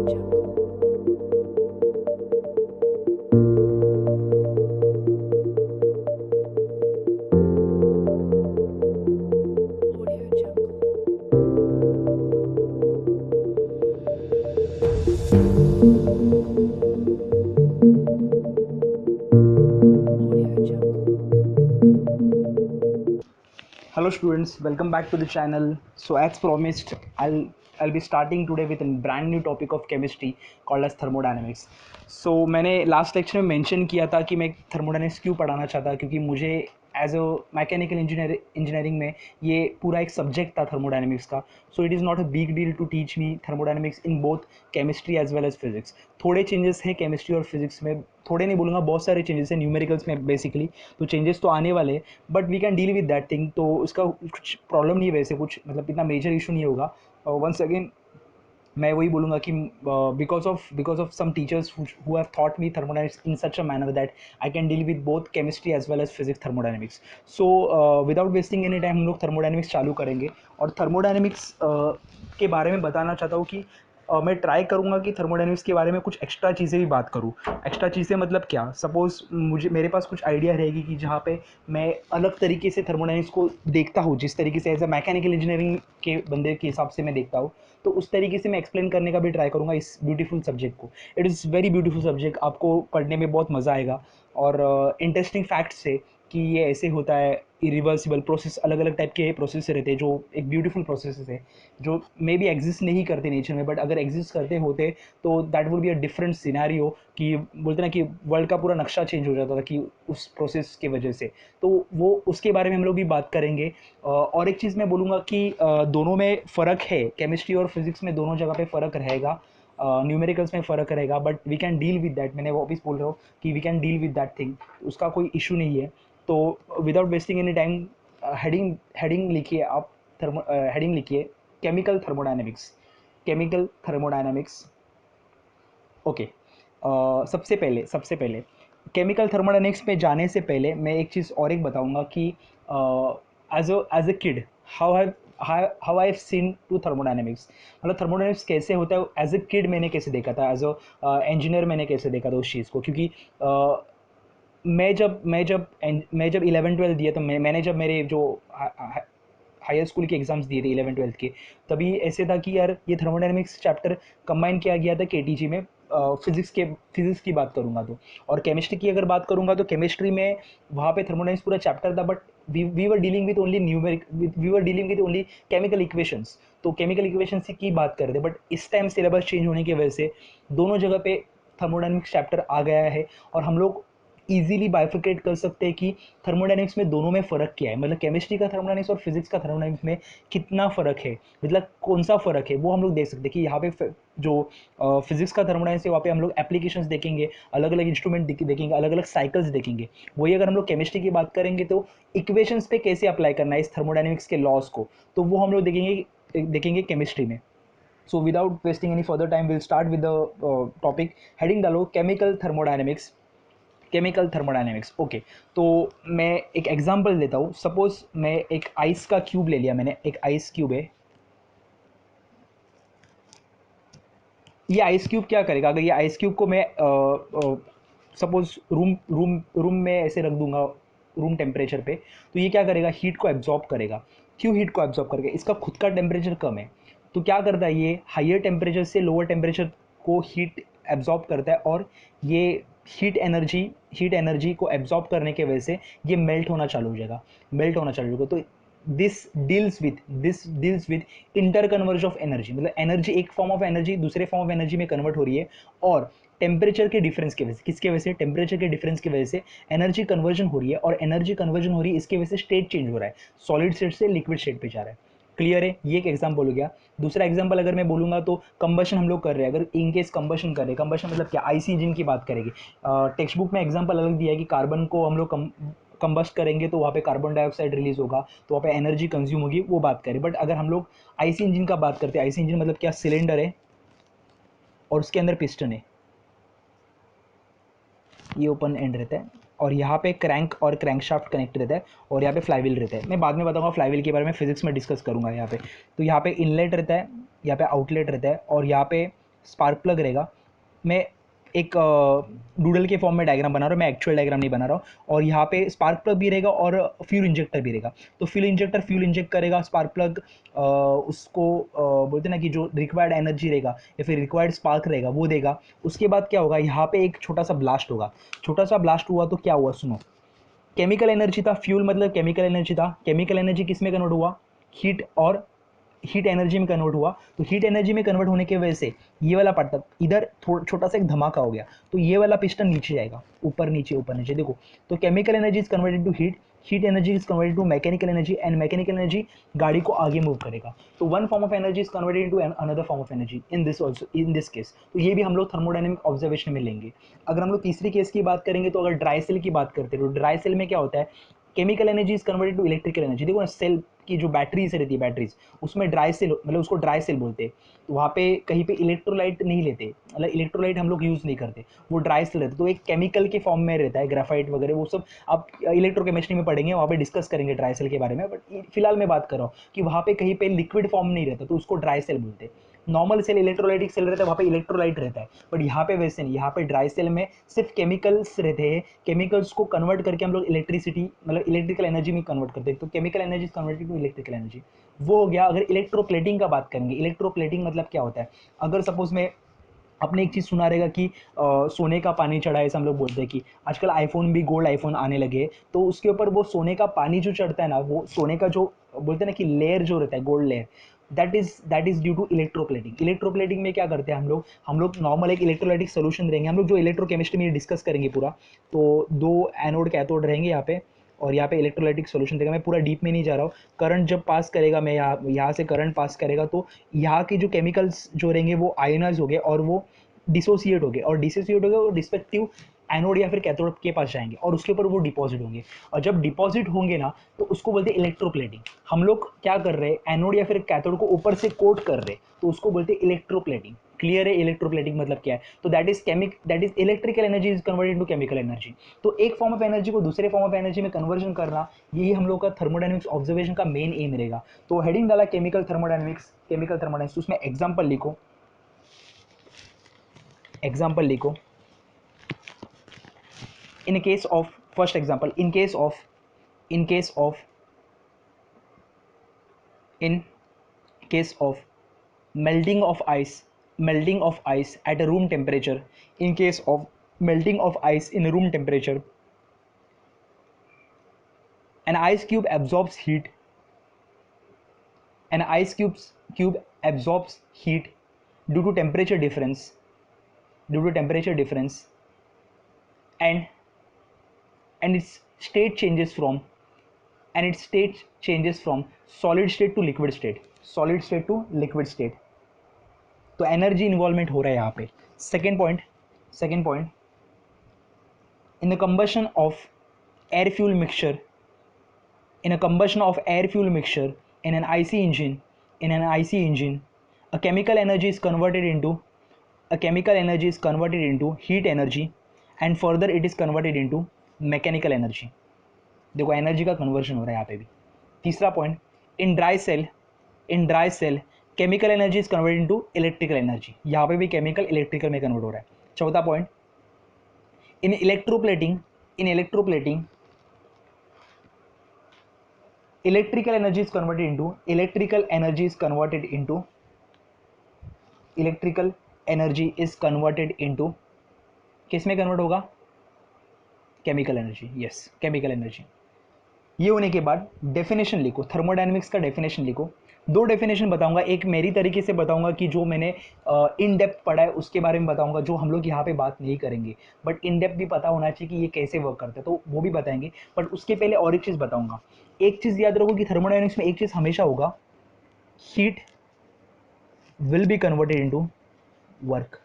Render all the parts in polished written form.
Hello students, welcome back to the channel. So as promised, I'll be starting today with a brand new topic of chemistry called as thermodynamics. So मैंने last lecture में mention किया था कि मैं thermodynamics क्यों पढ़ाना चाहता, क्योंकि मुझे एज अ मैकेनिकल इंजीनियरिंग में ये पूरा एक सब्जेक्ट था थर्मोडायनेमिक्स का. So it is not a big deal to teach me thermodynamics in both chemistry as well as physics. थोड़े चेंजेस हैं केमिस्ट्री और फिजिक्स में, थोड़े नहीं बोलूँगा, बहुत सारे चेंजेस हैं न्यूमेरिकल्स में बेसिकली. तो चेंजेस तो आने वाले, but we can deal with that thing. तो उसका कुछ प्रॉब्लम नहीं है वैसे, कुछ मतलब इतना मेजर इशू नहीं होगा. वंस अगेन मैं वही बोलूँगा कि because of some teachers who have thought me thermodynamics in such a manner that I can deal with both chemistry as well as physics thermodynamics. So without wasting any time हम लोग thermodynamics चालू करेंगे. और thermodynamics के बारे में बताना चाहता हूँ कि मैं ट्राई करूँगा कि थर्मोडायनेमिक्स के बारे में कुछ एक्स्ट्रा चीज़ें भी बात करूँ. एक्स्ट्रा चीज़ें मतलब क्या, सपोज़ मेरे पास कुछ आइडिया रहेगी कि जहाँ पे मैं अलग तरीके से थर्मोडायनेमिक्स को देखता हूँ, जिस तरीके से एज अ मैकेनिकल इंजीनियरिंग के बंदे के हिसाब से मैं देखता हूँ, तो उस तरीके से मैं एक्सप्लेन करने का भी ट्राई करूँगा इस ब्यूटीफुल सब्जेक्ट को. It is very beautiful subject, आपको पढ़ने में बहुत मज़ा आएगा. और इंटरेस्टिंग फैक्ट्स से कि ये ऐसे होता है, इरिवर्सिबल प्रोसेस, अलग अलग टाइप के प्रोसेस रहते हैं जो एक ब्यूटीफुल प्रोसेस है, जो मे बी एग्जिस्ट नहीं करते नेचर में, बट अगर एग्जिस्ट करते होते तो that would be a different scenario. कि बोलते ना कि वर्ल्ड का पूरा नक्शा चेंज हो जाता था कि उस प्रोसेस की वजह से. तो वो उसके बारे में हम लोग भी बात करेंगे. और एक चीज़ मैं बोलूँगा कि दोनों में फ़र्क है, केमिस्ट्री और फिजिक्स में दोनों जगह पे फ़र्क रहेगा, न्यूमेरिकल्स में फ़र्क रहेगा, but we can deal with that. मैंने वापस बोल रहा हूँ कि we can deal with that thing, उसका कोई इशू नहीं है. तो without wasting any time, heading heading लिखिए आप. हेडिंग लिखिए chemical thermodynamics. Chemical thermodynamics. Okay. सबसे पहले केमिकल थर्मोडायनेमिक्स में जाने से पहले मैं एक चीज़ और एक बताऊंगा कि as a kid how I have seen to thermodynamics. मतलब थर्मोडायनेमिक्स कैसे होता है, एज अ किड मैंने कैसे देखा था, एज अ इंजीनियर मैंने कैसे देखा था उस चीज़ को. क्योंकि मैं जब 11-12 दिया, तो मैंने जब मेरे जो हायर स्कूल के एग्ज़ाम्स दिए थे 11-12 के, तभी ऐसे था कि यार ये थर्मोडायनेमिक्स चैप्टर कंबाइन किया गया था केटीजी में. फिज़िक्स की बात करूँगा तो, और केमिस्ट्री की अगर बात करूँगा तो केमिस्ट्री में वहाँ पे थर्मोडायनेमिक्स पूरा चैप्टर था, but we were dealing with only we were dealing with only chemical equations. तो केमिकल इक्वेशंस की बात कर रहे थे, बट इस टाइम सिलेबस चेंज होने की वजह से दोनों जगह पे थर्मोडायनेमिक्स चैप्टर आ गया है. और हम लोग ईजिली बाइफिकेट कर सकते हैं कि थर्मोडायनेमिक्स में दोनों में फ़र्क क्या है, मतलब केमिस्ट्री का थर्मोडायनेमिक्स और फिजिक्स का थर्मोडायनेमिक्स में कितना फ़र्क है, मतलब कौन सा फ़र्क है वो हम लोग देख सकते हैं. कि यहाँ पे जो फिजिक्स का थर्मोडायनेमिक्स है वहाँ पे हम लोग एप्लीकेशंस देखेंगे, अलग अलग इंस्ट्रूमेंट देखेंगे, अलग अलग साइकिल्स देखेंगे. वही अगर हम लोग केमिस्ट्री की बात करेंगे तो इक्वेशंस पे कैसे अप्लाई करना है इस थर्मोडायनेमिक्स के लॉज को, तो वो हम लोग देखेंगे केमिस्ट्री में. So without wasting any further time will start with the topic. Heading डालो chemical thermodynamics. Chemical thermodynamics. Okay. तो मैं एक एग्जांपल देता हूँ. सपोज मैं एक आइस का क्यूब ले लिया, मैंने एक आइस क्यूब है. ये आइस क्यूब क्या करेगा, अगर ये आइस क्यूब को मैं सपोज रूम में ऐसे रख दूंगा रूम टेम्परेचर पे, तो ये क्या करेगा, हीट को एब्जॉर्ब करेगा. क्यों हीट को एब्जॉर्ब करेगा, इसका खुद का टेम्परेचर कम है. तो क्या करता है, ये हाइयर टेम्परेचर से लोअर टेम्परेचर को हीट एब्जॉर्ब करता है, और ये हीट एनर्जी को एब्जॉर्ब करने के वजह से ये मेल्ट होना चालू हो जाएगा. तो this deals with inter converse of energy. मतलब एनर्जी, एक फॉर्म ऑफ एनर्जी दूसरे फॉर्म ऑफ एनर्जी में कन्वर्ट हो रही है, और टेम्परेचर के डिफरेंस की वजह से, किसके वजह से, टेम्परेचर के डिफरेंस की वजह से एनर्जी कन्वर्जन हो रही है. और एनर्जी कन्वर्जन हो रही है, इसकी वजह से स्टेट चेंज हो रहा है, सॉलिड स्टेट से लिक्विड स्टेट पे जा रहा है. क्लियर है, ये एक एग्जाम्पल हो गया. दूसरा एग्जाम्पल अगर मैं बोलूँगा तो कंबशन हम लोग कर रहे हैं, अगर इन केस कंबशन कर रहे हैं, कंबशन मतलब क्या, आईसी इंजन की बात करेगी. टेक्स्ट बुक में एग्जाम्पल अलग दिया है कि कार्बन को हम लोग कंबस्ट करेंगे तो वहाँ पे कार्बन डाइऑक्साइड रिलीज होगा, तो वहाँ पे एनर्जी कंज्यूम होगी, वो बात करें. बट अगर हम लोग आईसी इंजन का बात करते हैं, आईसी इंजन मतलब क्या, सिलेंडर है और उसके अंदर पिस्टन है, ये ओपन एंड रहता है, और यहाँ पे क्रैंक और क्रैंकशाफ्ट कनेक्ट रहता है, और यहाँ पे फ्लाईव्हील रहता है. मैं बाद में बताऊंगा फ्लाईव्हील के बारे में, फिजिक्स में डिस्कस करूंगा यहाँ पे. तो यहाँ पे इनलेट रहता है, यहाँ पे आउटलेट रहता है, और यहाँ पे स्पार्क प्लग रहेगा, मैं एक डूडल के फॉर्म में डायग्राम बना रहा हूँ, मैं एक्चुअल डायग्राम नहीं बना रहा हूँ, और यहाँ पे स्पार्क प्लग भी रहेगा और फ्यूल इंजेक्टर भी रहेगा। तो फ्यूल इंजेक्टर फ्यूल इंजेक्ट करेगा, स्पार्क प्लग उसको बोलते हैं ना कि जो रिक्वायर्ड एनर्जी रहेगा या फिर रिक्वायर्ड स्पार्क रहेगा वो देगा। उसके बाद क्या होगा, यहाँ पे एक छोटा सा ब्लास्ट होगा। छोटा सा ब्लास्ट हुआ तो क्या हुआ सुनो, केमिकल एनर्जी था, फ्यूल मतलब केमिकल एनर्जी था, केमिकल एनर्जी किस में कन्वर्ट हुआ, हीट और हीट एनर्जी में कन्वर्ट हुआ। तो हीट एनर्जी में कन्वर्ट होने की वजह से ये वाला पार्ट इधर छोटा सा एक धमाका हो गया, तो ये वाला पिस्टन नीचे जाएगा, ऊपर नीचे देखो। तो chemical energy is converted to heat, heat energy is converted to mechanical energy, and mechanical energy गाड़ी को आगे मूव करेगा। तो one form of energy is converted into another form of energy in this also, in this case. तो ये भी हम लोग थर्मोडायनेमिक ऑब्जर्वेशन में लेंगे। अगर हम लोग तीसरी केस की बात करेंगे, तो अगर ड्राई सेल की बात करते हैं, तो ड्राई सेल में क्या होता है, chemical energy is converted to electrical energy. देखो ना, सेल की जो बैटरीज रहती है, बैटरीज उसमें ड्राई सेल, मतलब उसको ड्राई सेल बोलते हैं। तो वहाँ पे कहीं पे इलेक्ट्रोलाइट नहीं लेते, मतलब इलेक्ट्रोलाइट हम लोग यूज़ नहीं करते, वो ड्राई सेल रहता है। तो एक केमिकल के फॉर्म में रहता है, ग्राफाइट वगैरह वो सब आप इलेक्ट्रोकेमिस्ट्री में पढ़ेंगे, वहाँ पे डिस्कस करेंगे ड्राई सेल के बारे में। बट फिलहाल मैं बात कर रहा हूँ कि वहाँ पे कहीं पे लिक्विड फॉर्म नहीं रहता, तो उसको ड्राई सेल बोलते हैं। नॉर्मल सेल इलेक्ट्रोलाइटिक सेल रहता है, वहाँ पे इलेक्ट्रोलाइट रहता है, बट यहाँ पे वैसे नहीं। यहाँ पे ड्राई सेल में सिर्फ केमिकल्स रहते हैं, केमिकल्स को कन्वर्ट करके हम लोग इलेक्ट्रिसिटी मतलब इलेक्ट्रिकल एनर्जी में कन्वर्ट करते हैं। तो chemical energy is converted to electrical energy, वो हो गया। अगर इलेक्ट्रोप्लेटिंग का बात करेंगे, इलेक्ट्रोप्लेटिंग मतलब क्या होता है, अगर सपोज में आपने एक चीज़ सुना रहेगा कि सोने का पानी चढ़ा है, ऐसा हम लोग बोलते हैं कि आजकल आईफोन भी गोल्ड आईफोन आने लगे, तो उसके ऊपर वो सोने का पानी जो चढ़ता है ना, वो सोने का जो बोलते हैं ना कि लेयर जो रहता है, gold layer, that is due to electroplating. Electroplating में क्या करते हैं हम लोग नॉर्मल एक इलेक्ट्रोलाइटिक सोल्यूशन देंगे, हम लोग जो इलेक्ट्रोकेमिस्ट्री में डिस्कस करेंगे पूरा। तो दो एनोड कैथोड रहेंगे यहाँ पे, और यहाँ पे इलेक्ट्रोलाइटिक सोल्यूशन देगा। मैं पूरा डीप में नहीं जा रहा हूँ। करंट जब पास करेगा, मैं यहाँ से करंट पास करेगा, तो यहाँ के जो केमिकल्स जो रहेंगे वो आयोनाइज हो गए, और वो डिसोसिएट हो गए, और डिसोसिएट हो गए वो रिस्पेक्टिव एनोड या फिर कैथोड के पास जाएंगे, और उसके ऊपर वो डिपॉजिट होंगे। और जब डिपॉजिट होंगे ना, तो उसको बोलते हैं इलेक्ट्रोप्लेटिंग। हम लोग क्या कर रहे हैं, एनोड या फिर कैथोड को ऊपर से कोट कर रहे हैं, तो उसको बोलते हैं इलेक्ट्रोप्लेटिंग। क्लियर है इलेक्ट्रोप्लेटिंग मतलब क्या है? तो that is electrical energy is converted to chemical energy. तो एक फॉर्म ऑफ एनर्जी को दूसरे फॉर्म ऑफ एनर्जी में कन्वर्जन करना, यही हम लोग का थर्मोडायनेमिक्स ऑब्जर्वेशन का मेन एम रहेगा। तो हेडिंग डाला केमिकल थर्मोडायनेमिक्स, केमिकल थर्मोडायनेमिक्स, उसमें एग्जाम्पल लिखो, एग्जाम्पल लिखो। In a case of, first example, in case of in case of melting of ice, melting of ice at a room temperature, in case of melting of ice in a room temperature, an ice cube absorbs heat, an cube absorbs heat due to temperature difference, due to temperature difference, and and its state changes from and its state changes from solid state to liquid state, solid state to liquid state। तो energy involvement हो रहा है यहाँ पे। Second point, in the combustion of air fuel mixture, in a combustion of air fuel mixture in an IC engine, a chemical energy is converted into heat energy, and further it is converted into mechanical energy। देखो energy का conversion हो रहा है यहाँ पे भी। तीसरा point, in dry cell chemical energy is converted into electrical energy, यहाँ पे भी केमिकल इलेक्ट्रिकल में कन्वर्ट हो रहा है। चौथा point, in electroplating electrical energy is converted into किस में कन्वर्ट होगा, chemical energy. Yes, chemical energy. ये होने के बाद डेफिनेशन लिखो, थर्मोडायनेमिक्स का डेफिनेशन लिखो। दो डेफिनेशन बताऊंगा, एक मेरी तरीके से बताऊंगा कि जो मैंने इन डेप्थ पढ़ा है उसके बारे में बताऊंगा, जो हम लोग यहाँ पे बात नहीं करेंगे, बट इन डेप्थ भी पता होना चाहिए कि ये कैसे वर्क करता है, तो वो भी बताएंगे। बट उसके पहले और एक चीज़ बताऊंगा। एक चीज़ याद रखो कि थर्मोडायनेमिक्स में एक चीज़ हमेशा होगा, heat will be converted into work,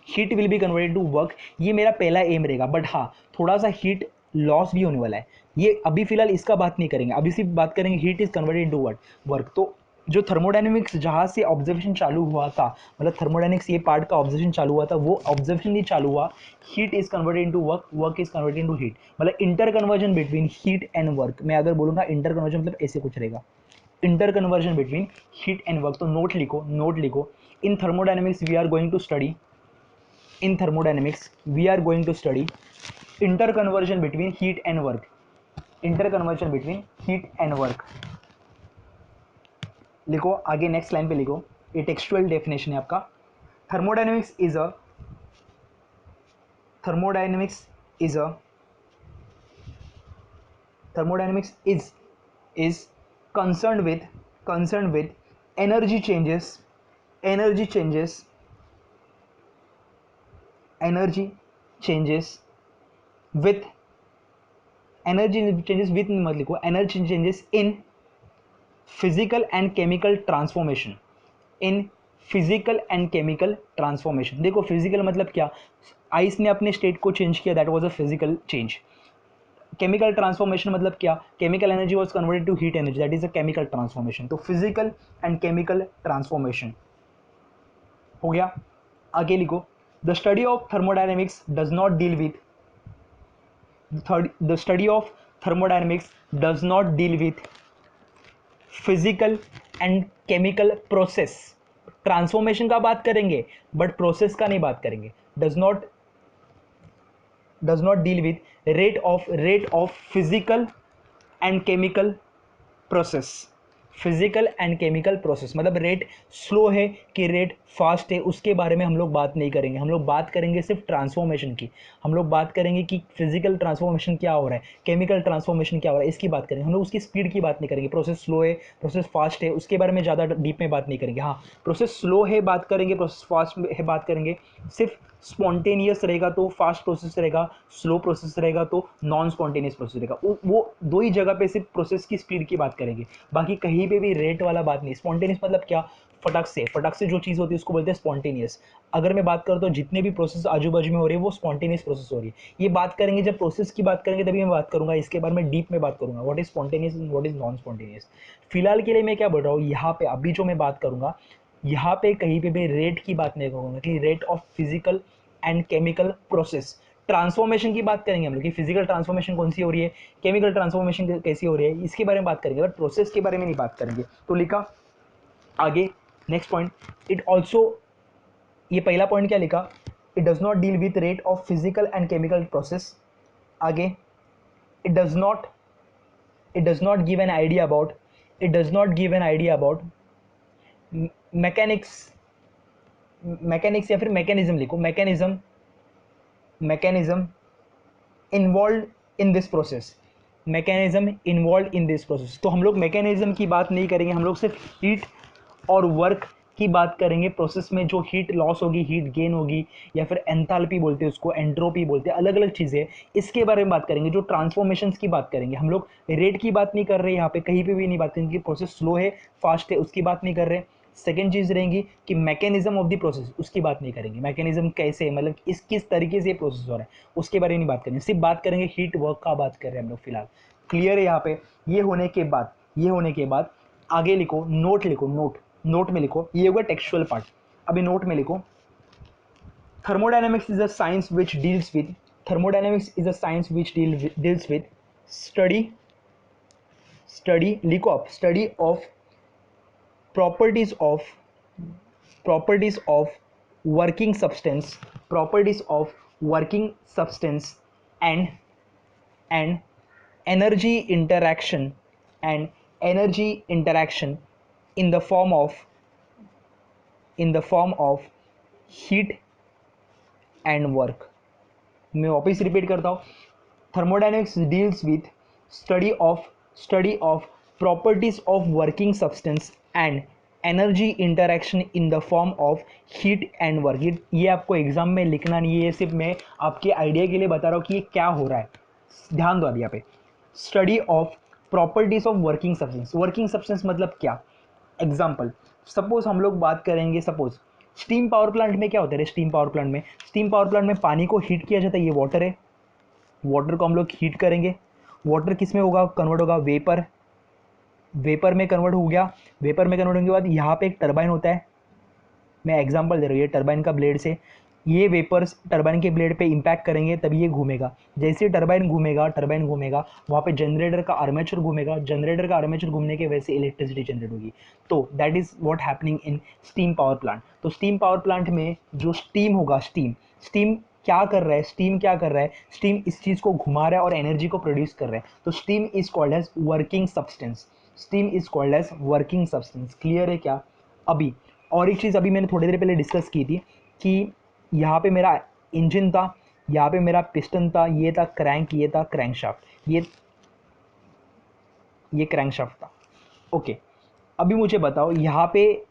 heat will be converted to work. ये मेरा पहला एम रहेगा। बट हाँ, थोड़ा सा हीट लॉस भी होने वाला है, ये अभी फिलहाल इसका बात नहीं करेंगे, अभी सिर्फ बात करेंगे heat is converted into work. तो जो थर्मोडायनेमिक्स जहाँ से ऑब्जर्वेशन चालू हुआ था, मतलब थर्मोडायनेमिक्स ये पार्ट का ऑब्जर्वेशन चालू हुआ था, वो ऑब्जर्वेशन नहीं चालू हुआ, heat is converted into work, work is converted into heat, मतलब inter conversion between heat and work. मैं अगर बोलूँगा इंटर कन्वर्जन मतलब ऐसे कुछ रहेगा, inter conversion between heat and work. तो नोट लिखो, in thermodynamics we are going to study interconversion between heat and work. Interconversion between heat and work. लिखो आगे नेक्स्ट लाइन पे लिखो, ये टेक्सचुअल डेफिनेशन है आपका. Thermodynamics is a thermodynamics is concerned with energy changes with मत लिखो, energy changes in physical and chemical transformation. देखो फिजिकल मतलब क्या, आइस ने अपने स्टेट को चेंज किया, that was a physical change. Chemical transformation मतलब क्या, chemical energy was converted to heat energy, that is a chemical transformation. तो फिजिकल एंड केमिकल ट्रांसफॉर्मेशन हो गया. आगे लिखो, the study of thermodynamics does not deal with physical and chemical process. Transformation का बात करेंगे बट प्रोसेस का नहीं बात करेंगे. Does not deal with rate of physical and chemical process. मतलब रेट स्लो है कि रेट फास्ट है, उसके बारे में हम लोग बात नहीं करेंगे. हम लोग बात करेंगे सिर्फ ट्रांसफॉर्मेशन की. हम लोग बात करेंगे कि फिजिकल ट्रांसफॉर्मेशन क्या हो रहा है, केमिकल ट्रांसफॉर्मेशन क्या हो रहा है, इसकी बात करेंगे. हम लोग उसकी स्पीड की बात नहीं करेंगे. प्रोसेस स्लो है, प्रोसेस फास्ट है, उसके बारे में ज़्यादा डीप में बात नहीं करेंगे. हाँ, प्रोसेस स्लो है बात करेंगे, प्रोसेस फास्ट है बात करेंगे. सिर्फ स्पॉन्टेनियस रहेगा तो फास्ट प्रोसेस रहेगा, स्लो प्रोसेस रहेगा तो नॉन स्पॉन्टेनियस प्रोसेस रहेगा. वो दो ही जगह पे सिर्फ प्रोसेस की स्पीड की बात करेंगे, बाकी कहीं पे भी रेट वाला बात नहीं. स्पॉन्टेनियस मतलब क्या, फटक से जो चीज़ होती है उसको बोलते हैं स्पॉन्टेनियस. अगर मैं बात करूँ तो जितने भी प्रोसेस आजू बाजू में हो रही है वो स्पॉन्टेनियस प्रोसेस हो रही है. ये बात करेंगे, जब प्रोसेस की बात करेंगे तभी मैं बात करूँगा इसके बारे में, डीप में बात करूँगा what is spontaneous and what is non spontaneous. फिलहाल के लिए मैं क्या बोल रहा हूँ, यहाँ पे अभी जो मैं बात करूँगा यहाँ पे कहीं पे भी रेट की बात नहीं करूँगा कि rate of physical and chemical process. Transformation की बात करेंगे हम लोग कि फिजिकल ट्रांसफॉर्मेशन कौन सी हो रही है, केमिकल ट्रांसफॉर्मेशन कैसी हो रही है, इसके बारे में बात करेंगे, बट प्रोसेस के बारे में नहीं बात करेंगे. तो लिखा आगे नेक्स्ट पॉइंट, इट ऑल्सो, ये पहला पॉइंट क्या लिखा, it does not deal with rate of physical and chemical process. आगे, it does not give an idea about mechanics या फिर मैकेनिज्म लिखो, mechanism involve in this process. तो हम लोग मैकेनिज्म की बात नहीं करेंगे, हम लोग सिर्फ हीट और वर्क की बात करेंगे. प्रोसेस में जो हीट लॉस होगी, हीट गेन होगी, या फिर एंथैल्पी बोलते हैं उसको, एंट्रोपी बोलते हैं, अलग अलग चीज़ें, इसके बारे में बात करेंगे. जो ट्रांसफॉर्मेशंस की बात करेंगे, हम लोग रेट की बात नहीं कर रहे, यहाँ पे कहीं पे भी नहीं बात करेंगे कि प्रोसेस स्लो है फास्ट है, उसकी बात नहीं कर रहे. सेकेंड चीज़ रहेंगी कि मैकेनिज्म ऑफ द प्रोसेस, उसकी बात नहीं करेंगे. मैकेनिज्म कैसे, मतलब किस तरीके से प्रोसेस हो रहा है, उसके बारे में नहीं बात करेंगे. सिर्फ बात करेंगे हीट वर्क का बात कर रहे हैं हम लोग फिलहाल. क्लियर है यहाँ पे. ये होने के बाद आगे लिखो, नोट में लिखो, ये होगा टेक्सचुअल पार्ट. अभी नोट में लिखो, thermodynamics is a science which deals with study लिखो आप, study of properties of working substance and energy interaction in the form of heat and work. मैं वापस रिपीट करता हूँ, thermodynamics deals with study of properties of working substance and energy interaction in the form of heat and work. ये आपको exam में लिखना नहीं है, ये सिर्फ मैं आपके आइडिया के लिए बता रहा हूँ कि ये क्या हो रहा है. ध्यान दो अभी यहाँ पे, study of properties of working substance मतलब क्या. एग्जाम्पल, सपोज हम लोग बात करेंगे, सपोज स्टीम पावर प्लांट में क्या होता है. स्टीम पावर प्लांट में पानी को हीट किया जाता है, ये वाटर है, वाटर को हम लोग हीट करेंगे. वाटर किस में होगा, कन्वर्ट होगा वेपर में कन्वर्ट हो गया. वेपर में कन्वर्ट होने के बाद यहाँ पे एक टरबाइन होता है, मैं एग्जांपल दे रहा हूँ, ये टरबाइन का ब्लेड से ये वेपर्स टरबाइन के ब्लेड पे इम्पैक्ट करेंगे तभी ये घूमेगा। जैसे टरबाइन घूमेगा वहाँ पे जनरेटर का आर्मेचर घूमेगा, जनरेटर का आर्मेचर घूमने की वजह से इलेक्ट्रिसिटी जनरेट होगी। तो that is what happening in steam power plant. तो स्टीम पावर प्लांट में जो स्टीम होगा, स्टीम क्या कर रहा है, स्टीम इस चीज़ को घुमा रहा है और एनर्जी को प्रोड्यूस कर रहा है। तो steam is called as working substance, clear है क्या? अभी और एक चीज़ अभी मैंने थोड़ी देर पहले डिस्कस की थी कि यहाँ पे मेरा इंजन था, यहाँ पे मेरा पिस्टन था, ये था क्रैंक, ये था क्रैंकशाफ्ट, ये क्रैंकशाफ्ट था। ओके, अभी मुझे बताओ यहाँ पे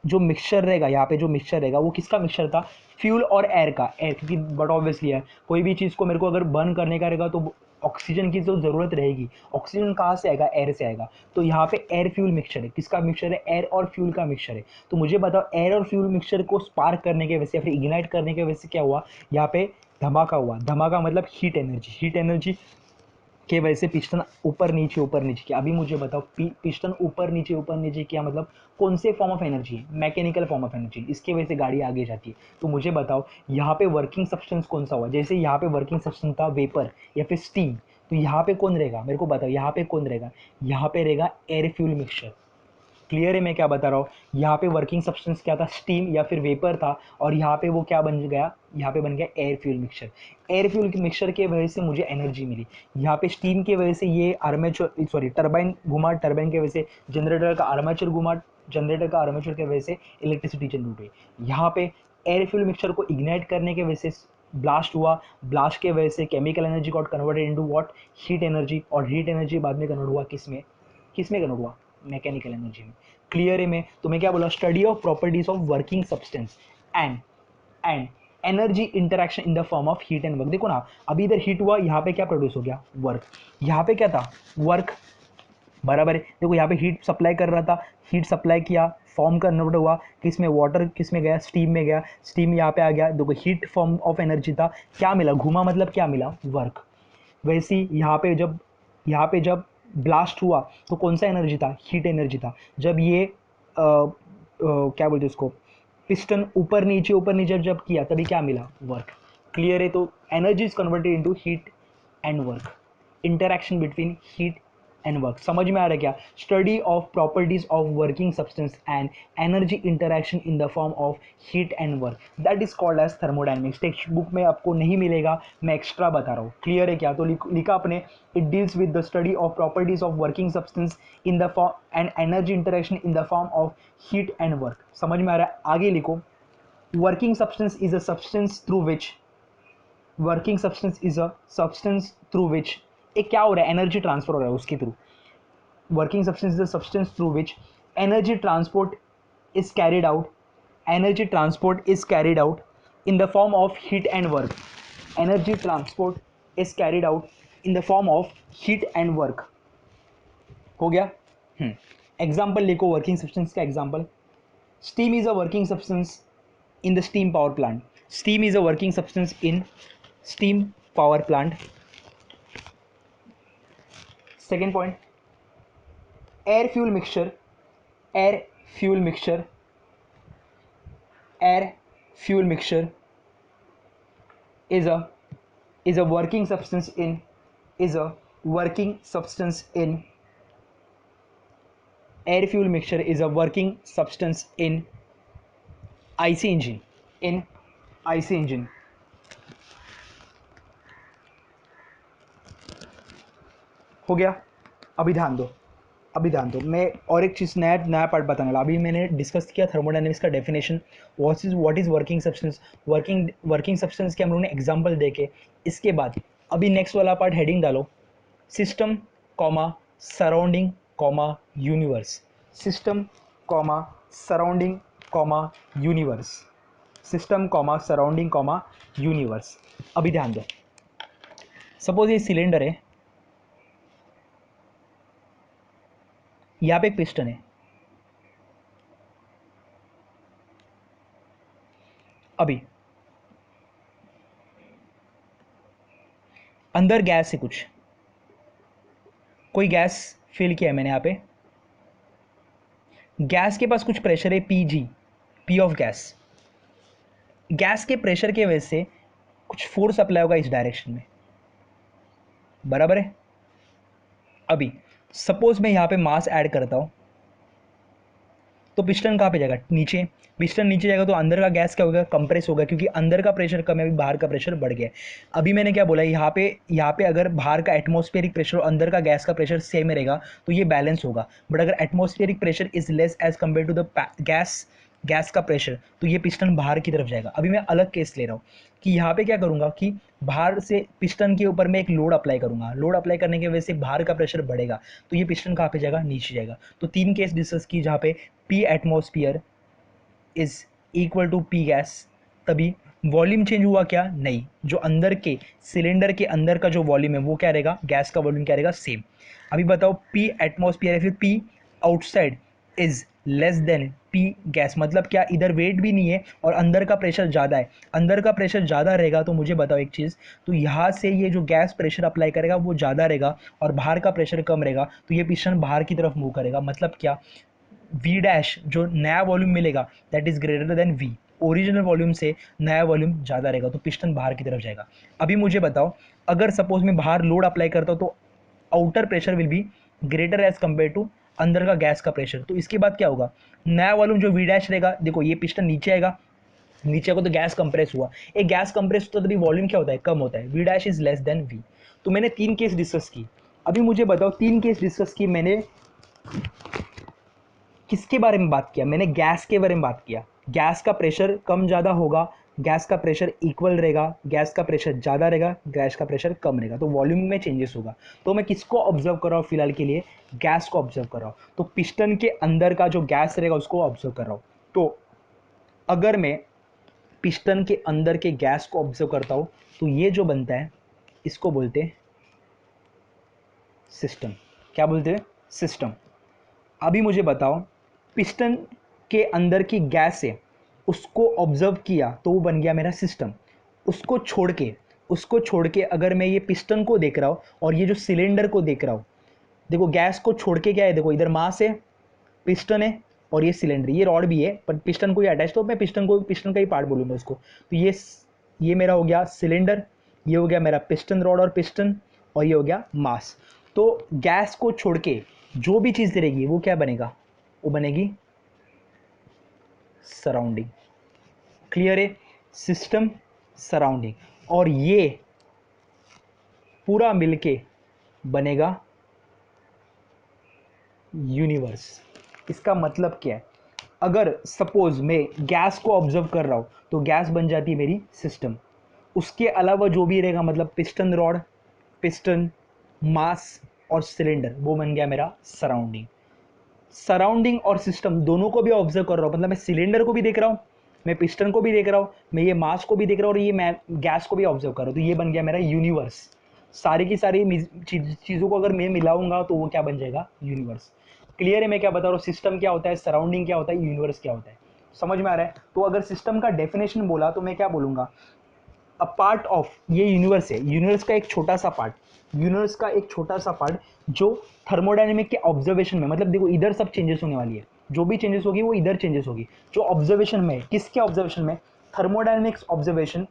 जो मिक्सचर रहेगा, वो किसका मिक्सचर था? फ्यूल और एयर का। एयर, क्योंकि बट ऑब्वियसली है, कोई भी चीज़ को मेरे को अगर बर्न करने का रहेगा तो ऑक्सीजन की तो ज़रूरत रहेगी। ऑक्सीजन कहाँ से आएगा? एयर से आएगा। तो यहाँ पे एयर फ्यूल मिक्सचर है। किसका मिक्सचर है? एयर और फ्यूल का मिक्सचर है। तो मुझे बताओ, एयर और फ्यूल मिक्सचर को स्पार्क करने के वजह से या फिर इग्नाइट करने के वजह से क्या हुआ? यहाँ पे धमाका हुआ। धमाका मतलब हीट एनर्जी के वजह से पिस्टन ऊपर नीचे किया। अभी मुझे बताओ, पिस्टन ऊपर नीचे किया मतलब कौन से फॉर्म ऑफ एनर्जी है? Mechanical form of energy. इसके वजह से गाड़ी आगे जाती है। तो मुझे बताओ यहाँ पे वर्किंग सब्सटेंस कौन सा हुआ? जैसे यहाँ पे वर्किंग सब्सटेंस था वेपर या फिर स्टीम, तो यहाँ पे कौन रहेगा? मेरे को बताओ यहाँ पे कौन रहेगा? यहाँ पे रहेगा एयर फ्यूल मिक्सचर। क्लियर है मैं क्या बता रहा हूँ? यहाँ पे वर्किंग सब्सटेंस क्या था? स्टीम या फिर वेपर था, और यहाँ पे वो क्या बन गया? यहाँ पे बन गया air fuel mixture. Air fuel mixture के वजह से मुझे एनर्जी मिली। यहाँ पे स्टीम की वजह से ये आर्मेचर, सॉरी टरबाइन घुमा, टरबाइन की वजह से जनरेटर का आर्मेचर घुमा, जनरेटर का आर्मेचर की वजह से इलेक्ट्रिसिटी जनरेट हुई। यहाँ पे एयर फ्यूल मिक्सचर को इग्नाइट करने की वजह से ब्लास्ट हुआ, ब्लास्ट के वजह से chemical energy got converted into what? Heat energy. और हीट एनर्जी बाद में कन्वर्ट हुआ किसमें कन्वर्ट हुआ? मैकेनिकल एनर्जी में। क्लियर है? मैं तुम्हें क्या बोला? Study of properties of working substance and energy interaction in the form of heat and work. देखो ना, अभी इधर हीट हुआ, यहाँ पे क्या प्रोड्यूस हो गया? वर्क। यहाँ पे क्या था? वर्क। बराबर है। देखो यहाँ पे हीट सप्लाई कर रहा था, हीट सप्लाई किया, फॉर्म कन्वर्ट हुआ किस में? वाटर किस में गया? स्टीम में गया, स्टीम यहाँ पे आ गया। देखो हीट फॉर्म ऑफ एनर्जी था, क्या मिला? घुमा मतलब क्या मिला? वर्क। वैसे ही यहाँ पे जब ब्लास्ट हुआ तो कौन सा एनर्जी था? हीट एनर्जी था। जब ये क्या बोलते हैं उसको, पिस्टन ऊपर नीचे जब किया तभी क्या मिला? वर्क। क्लियर है? तो energy is converted into heat and work. Interaction between heat and work. समझ में आ रहा है क्या? Study of properties of working substance and energy interaction in the form of heat and work, that is called as thermodynamics. Textbook में आपको नहीं मिलेगा, मैं एक्स्ट्रा बता रहा हूँ। क्लियर है क्या? तो लिखा अपने, it deals with the study of properties of working substance in the form and energy interaction in the form of heat and work. समझ में आ रहा है? आगे लिखो, working substance is a substance through which, working substance is a substance through which, एक क्या हो रहा है? एनर्जी ट्रांसफर हो रहा है उसके through. Working substance is a substance through which energy transport is carried out. Energy transport is carried out in the form of heat and work. Energy transport is carried out in the form of heat and work. हो गया? Example लिखो working substance का example. Steam is a working substance in the steam power plant. Steam is a working substance in steam power plant. Second point, air fuel mixture, air fuel mixture, air fuel mixture is a working substance in, is a working substance in, air fuel mixture is a working substance in IC engine, in IC engine. हो गया? अभी ध्यान दो, मैं और एक चीज़ नया part बताने वाला। अभी मैंने डिस्कस किया थर्मोडायनेमिक्स का definition, what is working substance, working substance के हम लोगों ने एग्जांपल देके, इसके बाद अभी नेक्स्ट वाला पार्ट हेडिंग डालो, system comma surrounding comma universe, system comma surrounding comma universe, system comma surrounding comma universe. अभी ध्यान दो, सपोज ये सिलेंडर है, यहाँ पे एक पिस्टन है। अभी अंदर गैस है, कुछ कोई गैस फिल किया है मैंने यहाँ पे, गैस के पास कुछ प्रेशर है, पी ऑफ गैस। गैस के प्रेशर के वजह से कुछ फोर्स अप्लाई होगा इस डायरेक्शन में, बराबर है। अभी सपोज मैं यहाँ पे मास ऐड करता हूँ, तो पिस्टन कहाँ पे जाएगा, नीचे। पिस्टन नीचे जाएगा तो अंदर का गैस क्या होगा, कंप्रेस होगा, क्योंकि अंदर का प्रेशर कम है, अभी बाहर का प्रेशर बढ़ गया है। अभी मैंने क्या बोला, यहाँ पे अगर बाहर का एटमॉस्फेरिक प्रेशर और अंदर का गैस का प्रेशर सेम रहेगा तो ये बैलेंस होगा। बट अगर atmospheric pressure is less as compare to the gas gas का प्रेशर, तो ये पिस्टन बाहर की तरफ जाएगा। अभी मैं अलग केस ले रहा हूँ कि यहाँ पे क्या करूँगा कि बाहर से पिस्टन के ऊपर मैं एक लोड अप्लाई करूँगा, लोड अप्लाई करने की वजह से बाहर का प्रेशर बढ़ेगा, तो ये पिस्टन कहाँ पे जाएगा, नीचे जाएगा। तो 3 केस डिस्कस की जहाँ पे P atmosphere is equal to P gas, तभी वॉल्यूम चेंज हुआ क्या, नहीं, जो अंदर के सिलेंडर के अंदर का जो वॉल्यूम है वो क्या रहेगा, गैस का वॉल्यूम क्या रहेगा, सेम। अभी बताओ पी एटमॉस्फियर या फिर P outside is less then P gas, मतलब क्या, इधर वेट भी नहीं है और अंदर का प्रेशर ज़्यादा है। अंदर का प्रेशर ज़्यादा रहेगा तो मुझे बताओ एक चीज़, तो यहाँ से ये जो गैस प्रेशर अप्लाई करेगा वो ज़्यादा रहेगा और बाहर का प्रेशर कम रहेगा, तो ये पिस्टन बाहर की तरफ मूव करेगा। मतलब क्या, वी डैश जो नया वॉल्यूम मिलेगा that is greater than V, original volume से नया वॉल्यूम ज़्यादा रहेगा, तो पिस्टन बाहर की तरफ जाएगा। अभी मुझे बताओ, अगर सपोज मैं बाहर लोड अप्लाई करता हूँ तो outer pressure will be greater as compare to अंदर का गैस का प्रेशर, तो इसके बाद क्या होगा, नया वॉल्यूम जो वी डैश रहेगा, देखो ये पिस्टन नीचे आएगा, नीचे को तो गैस कंप्रेस हुआ, एक गैस कंप्रेस होता है तभी वॉल्यूम क्या होता है, कम होता है, V dash is less than V. तो मैंने 3 केस डिस्कस की। अभी मुझे बताओ 3 केस डिस्कस की मैंने, किसके बारे में बात किया, मैंने गैस के बारे में बात किया। गैस का प्रेशर कम ज़्यादा होगा, गैस का प्रेशर इक्वल रहेगा, गैस का प्रेशर ज़्यादा रहेगा, गैस का प्रेशर कम रहेगा, तो वॉल्यूम में चेंजेस होगा। तो मैं किसको ऑब्जर्व कर रहा हूँ फिलहाल के लिए, गैस को ऑब्जर्व कर रहा हूँ। तो पिस्टन के अंदर का जो गैस रहेगा उसको ऑब्जर्व कर रहा हूँ। तो अगर मैं पिस्टन के अंदर के गैस को ऑब्जर्व करता हूँ तो ये जो बनता है इसको बोलते हैं सिस्टम। क्या बोलते हैं, सिस्टम। अभी मुझे बताओ, पिस्टन के अंदर की गैस है उसको ऑब्जर्व किया तो वो बन गया मेरा सिस्टम। उसको छोड़ के अगर मैं ये पिस्टन को देख रहा हूँ और ये जो सिलेंडर को देख रहा हूँ, देखो गैस को छोड़ के क्या है, देखो इधर मास है, पिस्टन है और ये सिलेंडर, ये रॉड भी है पर पिस्टन को ही अटैच, तो मैं पिस्टन का ही पार्ट बोलूँगा उसको। तो ये मेरा हो गया सिलेंडर, ये हो गया मेरा पिस्टन रॉड और पिस्टन, और ये हो गया मास। तो गैस को छोड़ के जो भी चीज़ रहेगी वो क्या बनेगा, वो बनेगी सराउंडिंग। क्लियर है, सिस्टम, सराउंडिंग, और ये पूरा मिलके बनेगा यूनिवर्स। इसका मतलब क्या है, अगर सपोज मैं गैस को ऑब्जर्व कर रहा हूँ तो गैस बन जाती है मेरी सिस्टम, उसके अलावा जो भी रहेगा मतलब पिस्टन रॉड, पिस्टन, मास और सिलेंडर, वो बन गया मेरा सराउंडिंग। सराउंडिंग और सिस्टम दोनों को भी ऑब्जर्व कर रहा हूँ, मतलब मैं सिलेंडर को भी देख रहा हूँ, मैं पिस्टन को भी देख रहा हूँ, मैं ये मास को भी देख रहा हूँ और ये मैं गैस को भी ऑब्जर्व कर रहा हूँ, तो ये बन गया मेरा यूनिवर्स। सारी की सारी चीज़ों को अगर मैं मिलाऊंगा तो वो क्या बन जाएगा, यूनिवर्स। क्लियर है मैं क्या बता रहा हूँ, सिस्टम क्या होता है, सराउंडिंग क्या होता है, यूनिवर्स क्या होता है, समझ में आ रहा है। तो अगर सिस्टम का डेफिनेशन बोला तो मैं क्या बोलूँगा, अ पार्ट ऑफ, ये यूनिवर्स है, यूनिवर्स का एक छोटा सा पार्ट, यूनिवर्स का एक छोटा सा पार्ट जो थर्मोडायनेमिक के ऑब्जर्वेशन में, मतलब देखो इधर सब चेंजेस होने वाली है, जो भी चेंजेस होगी वो इधर चेंजेस होगी, जो ऑब्जर्वेशन में, किसके ऑब्जर्वेशन में, thermodynamics observation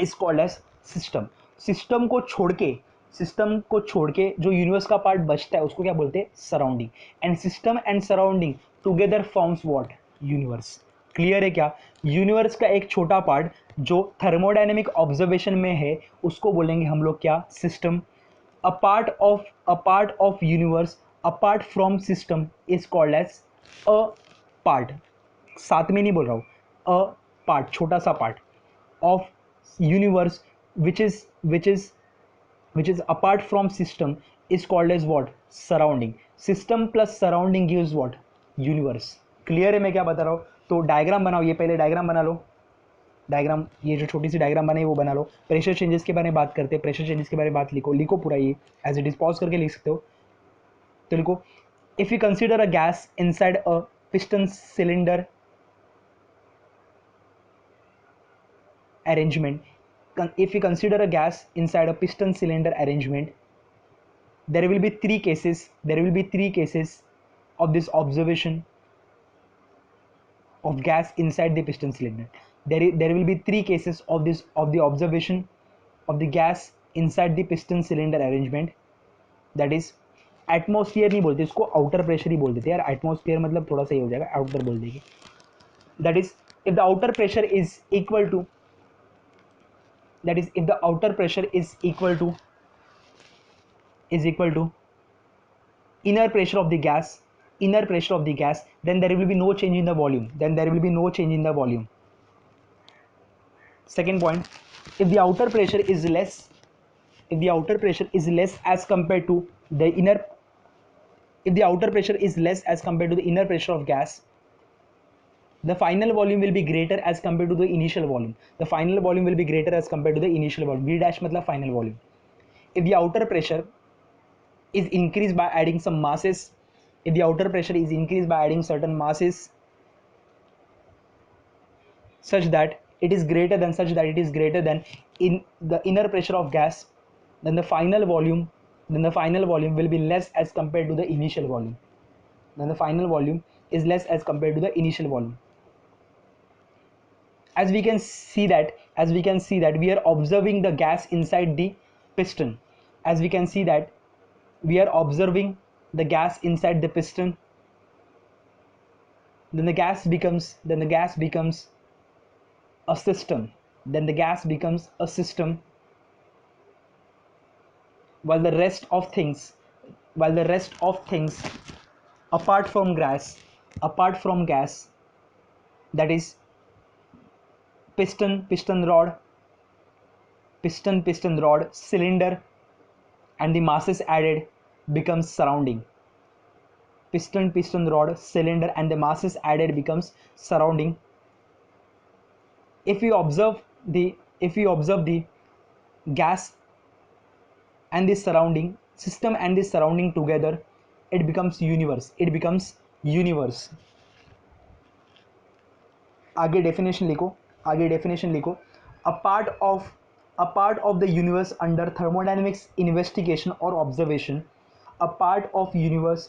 is called as system. System को छोड़ के, सिस्टम को छोड़ के जो यूनिवर्स का पार्ट बचता है उसको क्या बोलते हैं, surrounding. And system and surrounding together forms what, universe. Clear है क्या, यूनिवर्स का एक छोटा पार्ट जो थर्मोडायनेमिक ऑब्जर्वेशन में है उसको बोलेंगे हम लोग क्या, system. A part of universe apart from system is called as a part, साथ में नहीं बोल रहा हूँ, अ पार्ट, छोटा सा part of universe which is which is which is apart from system is called as what, surrounding। system plus surrounding gives what, universe। Clear है मैं क्या बता रहा हूँ। तो डायग्राम बनाओ, ये पहले डायग्राम बना लो, डायग्राम, ये जो छोटी सी डायग्राम बनाई वो बना लो। प्रेशर चेंजेस के बारे में बात करते हैं, प्रेशर चेंजेस के बारे में बात लिखो, लिखो पूरा ये एज इट इज, पॉज करके लिख सकते हो। तो लिखो, if you consider a gas inside a piston cylinder arrangement, if we consider a gas inside a piston cylinder arrangement, there will be three cases of this observation of gas inside the piston cylinder. There will be three cases of the observation of the gas inside the piston cylinder arrangement. That is, atmosphere नहीं बोलते इसको, outer pressure ही बोल देते यार. Atmosphere मतलब थोड़ा सही हो जाएगा, आउटर बोल देंगे. That is if the outer pressure is equal to that is if the outer pressure is equal to inner pressure of the gas, then there will be no change in the volume. Second point, if the outer pressure is less as compared to the inner pressure of gas, the final volume will be greater as compared to the initial volume. V dash मतलब final volume. If the outer pressure is increased by adding some masses, certain masses such that it is greater than in the inner pressure of gas, then the final volume will be less as compared to the initial volume. As we can see that we are observing the gas inside the piston. Then the gas becomes a system. While the rest of things apart from gas, that is piston rod, cylinder, and the masses added becomes surrounding. Piston rod, cylinder, and the masses added becomes surrounding. If we observe the gas and the surrounding system and the surrounding together, it becomes universe. आगे definition लिखो. a part of the universe under thermodynamics investigation or observation. Universe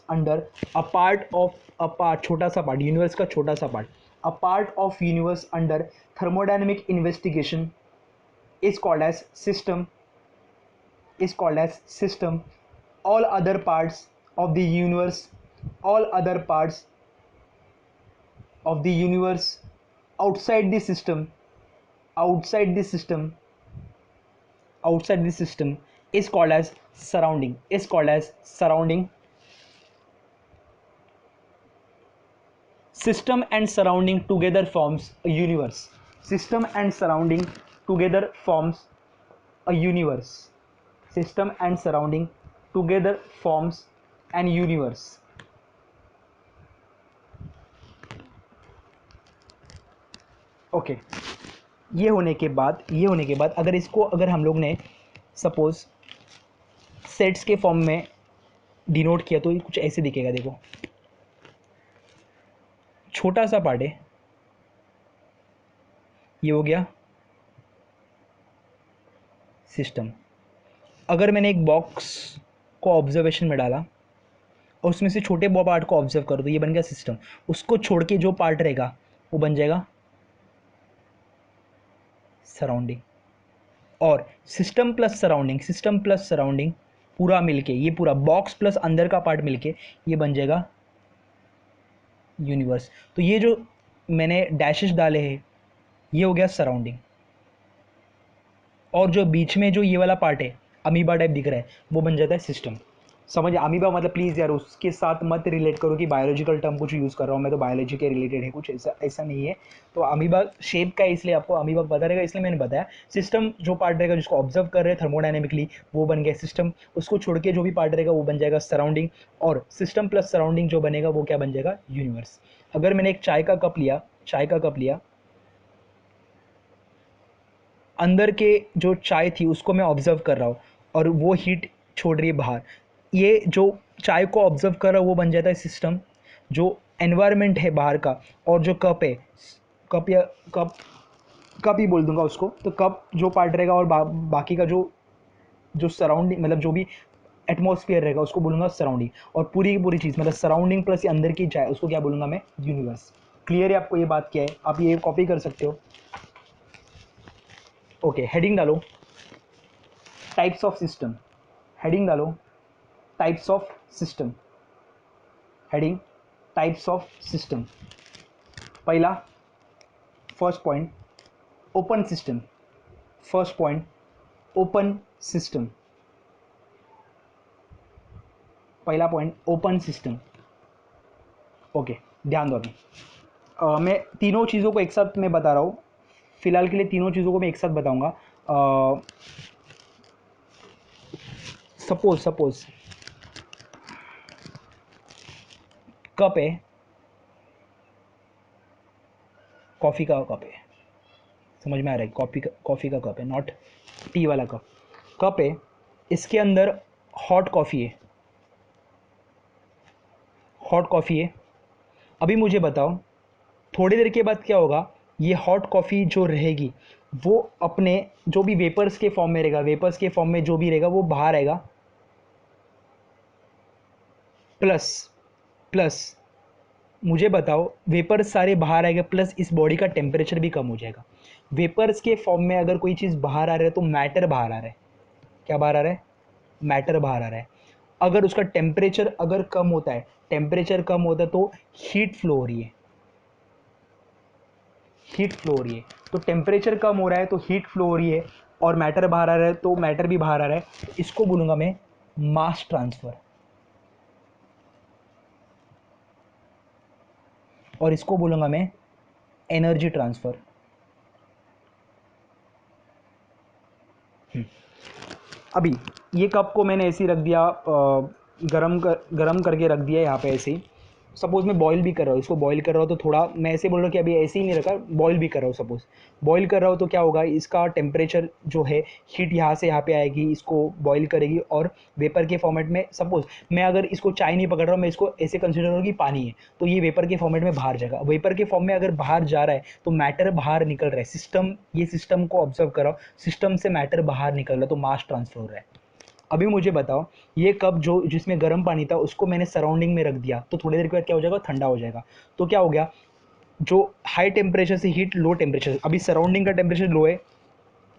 का छोटा सा part. A part of universe under thermodynamic investigation is called as system. All other parts of the universe outside the system is called as surrounding. System and surrounding together forms a universe. System and surrounding together forms an universe. Okay. ये होने के बाद अगर हम लोग ने suppose sets के form में डिनोट किया तो ये कुछ ऐसे दिखेगा. देखो, छोटा सा पार्ट है, ये हो गया सिस्टम. अगर मैंने एक बॉक्स को ऑब्जर्वेशन में डाला और उसमें से छोटे पार्ट को ऑब्जर्व करो तो ये बन गया सिस्टम. उसको छोड़ के जो पार्ट रहेगा वो बन जाएगा सराउंडिंग. और सिस्टम प्लस सराउंडिंग पूरा मिलके, ये पूरा बॉक्स प्लस अंदर का पार्ट मिलके ये बन जाएगा यूनिवर्स. तो ये जो मैंने डैशेस डाले हैं ये हो गया सराउंडिंग. और जो बीच में जो ये वाला पार्ट है अमीबा टाइप दिख रहा है वो बन जाता है सिस्टम. समझ, अमीबा मतलब प्लीज़ यार उसके साथ मत रिलेट करो कि बायोलॉजिकल टर्म कुछ यूज़ कर रहा हूँ मैं, तो बायोलॉजी के रिलेटेड है कुछ, ऐसा नहीं है. तो अमीबा शेप का है इसलिए आपको अमीबा पता रहेगा, इसलिए मैंने बताया. सिस्टम जो पार्ट रहेगा जिसको ऑब्जर्व कर रहे हैं थर्मोडायनेमिकली वो बन गया सिस्टम. उसको छोड़ के जो भी पार्ट रहेगा वो बन जाएगा सराउंडिंग. और सिस्टम प्लस सराउंडिंग जो बनेगा वो क्या बन जाएगा यूनिवर्स. अगर मैंने एक चाय का कप लिया, अंदर के जो चाय थी उसको मैं ऑब्जर्व कर रहा हूँ और वो हीट छोड़ रही है बाहर. ये जो चाय को ऑब्जर्व कर रहा है वो बन जाता है सिस्टम. जो एनवायरनमेंट है बाहर का और जो कप है, कप ही बोल दूंगा उसको, तो कप जो पार्ट रहेगा और बाकी का जो सराउंडिंग मतलब जो भी एटमॉस्फेयर रहेगा उसको बोलूँगा सराउंडिंग. और पूरी की पूरी चीज़ मतलब सराउंडिंग प्लस अंदर की चाय उसको क्या बोलूँगा मैं यूनिवर्स. क्लियर है आपको ये बात क्या है? आप ये कॉपी कर सकते हो। ओके, हेडिंग डालो टाइप्स ऑफ सिस्टम। हेडिंग डालो types of system. Heading types of system. पहला first point open system. First point open system. पहला पॉइंट ओपन सिस्टम। ओके, ध्यान दो अभी। मैं तीनों चीज़ों को एक साथ मैं बता रहा हूँ, फिलहाल के लिए तीनों चीज़ों को मैं एक साथ बताऊंगा। सपोज कप है, कॉफ़ी का कप है, समझ में आ रहा है? कॉफ़ी का कप है, नॉट टी वाला कप। कप है, इसके अंदर हॉट कॉफ़ी है, हॉट कॉफ़ी है। अभी मुझे बताओ थोड़ी देर के बाद क्या होगा? ये हॉट कॉफ़ी जो रहेगी वो अपने जो भी वेपर्स के फॉर्म में रहेगा, वेपर्स के फॉर्म में जो भी रहेगा वो बाहर आएगा, प्लस प्लस मुझे बताओ वेपर्स सारे बाहर आएंगे, प्लस इस बॉडी का टेम्परेचर भी कम हो जाएगा। वेपर्स के फॉर्म में अगर कोई चीज़ बाहर आ रहा है तो मैटर बाहर आ रहा है। क्या बाहर आ रहा है? मैटर बाहर आ रहा है। अगर उसका टेम्परेचर अगर कम होता है, टेम्परेचर कम होता है तो हीट फ्लो हो रही है, हीट फ्लो हो रही है। तो टेम्परेचर कम हो रहा है तो हीट फ्लो हो रही है, और मैटर बाहर आ रहा है तो मैटर भी बाहर आ रहा है। इसको बोलूँगा मैं मास ट्रांसफ़र, और इसको बोलूँगा मैं एनर्जी ट्रांसफ़र। अभी ये कप को मैंने ऐसे ही रख दिया, गरम करके रख दिया यहाँ पे ऐसे ही। सपोज़ मैं बॉईल भी कर रहा हूँ, इसको बॉईल कर रहा हूँ तो थोड़ा मैं ऐसे बोल रहा हूँ कि अभी ऐसे ही नहीं रखा, बॉईल भी कर रहा हूँ। सपोज़ बॉईल कर रहा हूँ तो क्या होगा? इसका टेम्परेचर जो है, हीट यहाँ से यहाँ पे आएगी, इसको बॉईल करेगी, और वेपर के फॉर्मेट में सपोज़ मैं अगर इसको चाय नहीं पकड़ रहा हूँ, मैं इसको ऐसे कंसिडर करूँ कि पानी है, तो ये वेपर के फॉर्मेट में बाहर जाएगा। वेपर के फॉर्म में अगर बाहर जा रहा है तो मैटर बाहर निकल रहा है। सिस्टम, ये सिस्टम को ऑब्जर्व करो, सिस्टम से मैटर बाहर निकल रहा है, तो मास ट्रांसफर हो रहा है। अभी मुझे बताओ ये कप जो जिसमें गर्म पानी था उसको मैंने सराउंडिंग में रख दिया, तो थोड़ी देर के बाद क्या हो जाएगा? ठंडा हो जाएगा। तो क्या हो गया? जो हाई टेम्परेचर से हीट लो टेम्परेचर, अभी सराउंडिंग का टेम्परेचर लो है,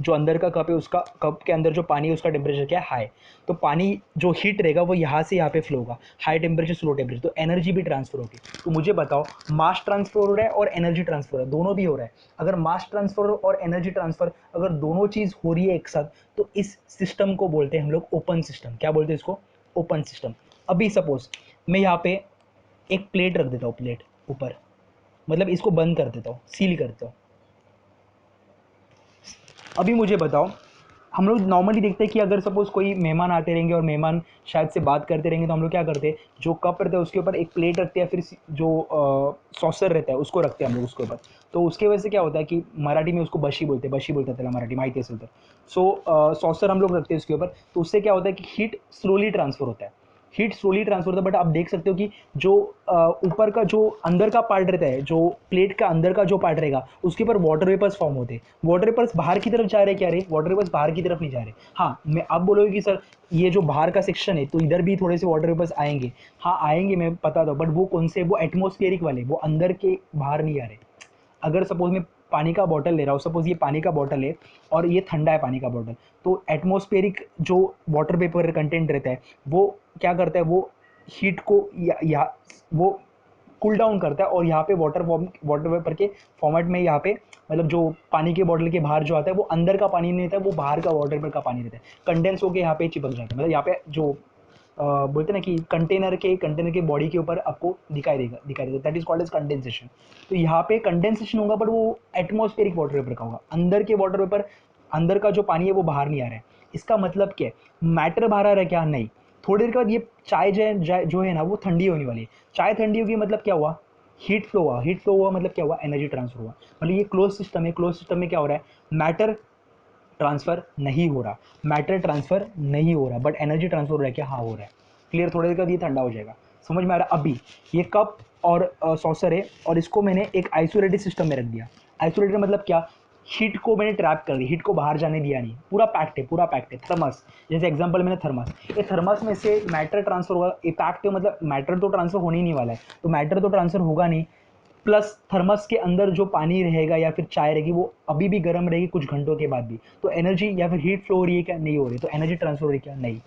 जो अंदर का कप है उसका, कप के अंदर जो पानी है उसका टेम्परेचर क्या है? हाई। तो पानी जो हीट रहेगा वो यहाँ से यहाँ पे फ्लो होगा, हाई टेम्परेचर से लो टेम्परेचर, तो एनर्जी भी ट्रांसफर होगी। तो मुझे बताओ मास ट्रांसफर हो रहा है और एनर्जी ट्रांसफर हो रहा है, दोनों भी हो रहा है। अगर मास ट्रांसफर और एनर्जी ट्रांसफर अगर दोनों चीज़ हो रही है एक साथ, तो इस सिस्टम को बोलते हैं हम लोग ओपन सिस्टम। क्या बोलते हैं इसको? Open system. अभी सपोज मैं यहाँ पे एक प्लेट रख देता हूँ, प्लेट ऊपर, मतलब इसको बंद कर देता हूँ, सील कर देता हूँ। अभी मुझे बताओ हम लोग नॉर्मली देखते हैं कि अगर सपोज़ कोई मेहमान आते रहेंगे और मेहमान शायद से बात करते रहेंगे, तो हम लोग क्या करते हैं? जो कप रहता है उसके ऊपर एक प्लेट रखते हैं, फिर जो सॉसर रहता है उसको रखते हैं हम लोग उसके ऊपर। तो उसके वजह से क्या होता है कि मराठी में उसको बशी बोलते हैं, बशी बोलते हैं मराठी माहिती असेल तर। सो सॉसर हम लोग रखते हैं उसके ऊपर, तो उससे क्या होता है कि हीट स्लोली ट्रांसफ़र होता है, हीट स्लोली ट्रांसफर होता है। बट आप देख सकते हो कि जो ऊपर का जो अंदर का पार्ट रहता है, जो प्लेट का अंदर का जो पार्ट रहेगा, उसके ऊपर वाटर वेपर्स फॉर्म होते हैं। वाटर वेपर्स बाहर की तरफ जा रहे हैं, क्या रहे? वाटर वेपर्स बाहर की तरफ नहीं जा रहे। हाँ, मैं आप बोलोगे कि सर ये जो बाहर का सेक्शन है तो इधर भी थोड़े से वाटर वेपर्स आएंगे। हाँ आएंगे, मैं पता था, बट वो कौन से? वो एटमोस्फेरिक वाले, वो अंदर के बाहर नहीं आ रहे। अगर सपोज़ मैं पानी का बॉटल ले रहा हूँ, सपोज़ ये पानी का बॉटल है और ये ठंडा है पानी का बॉटल, तो एटमॉस्फेरिक जो वाटर वेपर कंटेंट रहता है वो क्या करता है? वो हीट को या वो कूल डाउन करता है, और यहाँ पे वाटर वेपर के फॉर्मेट में यहाँ पे, मतलब जो पानी के बॉटल के बाहर जो आता है वो अंदर का पानी नहीं रहता है, वो बाहर का वाटर वेपर का पानी रहता है, कंडेंस होकर यहाँ पे चिपक जाता है। मतलब यहाँ पे जो बोलते हैं ना कि कंटेनर के बॉडी के ऊपर आपको दिखाई देगा, that is called as condensation. तो यहाँ पे कंडेंसेशन होगा, बट वो एटमॉस्फेरिक वाटर वेपर का होगा, अंदर के वाटर वेपर, अंदर का जो पानी है वो बाहर नहीं आ रहा है। इसका मतलब क्या है? मैटर बाहर आ रहा है क्या? नहीं। थोड़ी देर के बाद ये चाय जो है ना वो ठंडी होने वाली है। चाय ठंडी होगी मतलब क्या हुआ? हीट फ्लो हुआ। हीट फ्लो हुआ मतलब क्या हुआ? एनर्जी ट्रांसफर हुआ। मतलब ये क्लोज सिस्टम है, क्लोज सिस्टम में क्या हो रहा है? मैटर ट्रांसफ़र नहीं हो रहा, मैटर ट्रांसफ़र नहीं हो रहा, बट एनर्जी ट्रांसफ़र हो रहा है क्या? हाँ हो रहा है। क्लियर? थोड़ी देर बाद ये ठंडा हो जाएगा। समझ में आ रहा है? अभी ये कप और सॉसर है, और इसको मैंने एक आइसोलेटेड सिस्टम में रख दिया। आइसोलेटेड मतलब क्या? हीट को मैंने ट्रैप कर दी, हीट को बाहर जाने दिया नहीं, पूरा पैक्ड है, पूरा पैक्ड है। थर्मस, जैसे एग्जांपल मैंने थर्मस, ये थर्मस में से मैटर ट्रांसफ़र होगा, ये पैक्ड है मतलब मैटर तो ट्रांसफ़र होने ही नहीं वाला है, तो मैटर तो ट्रांसफ़र होगा नहीं, प्लस थर्मस के अंदर जो पानी रहेगा या फिर चाय रहेगी वो अभी भी गर्म रहेगी कुछ घंटों के बाद भी, तो एनर्जी या फिर हीट फ्लो हो रही है क्या? नहीं हो रही। तो एनर्जी ट्रांसफर हो रही है क्या? नहीं।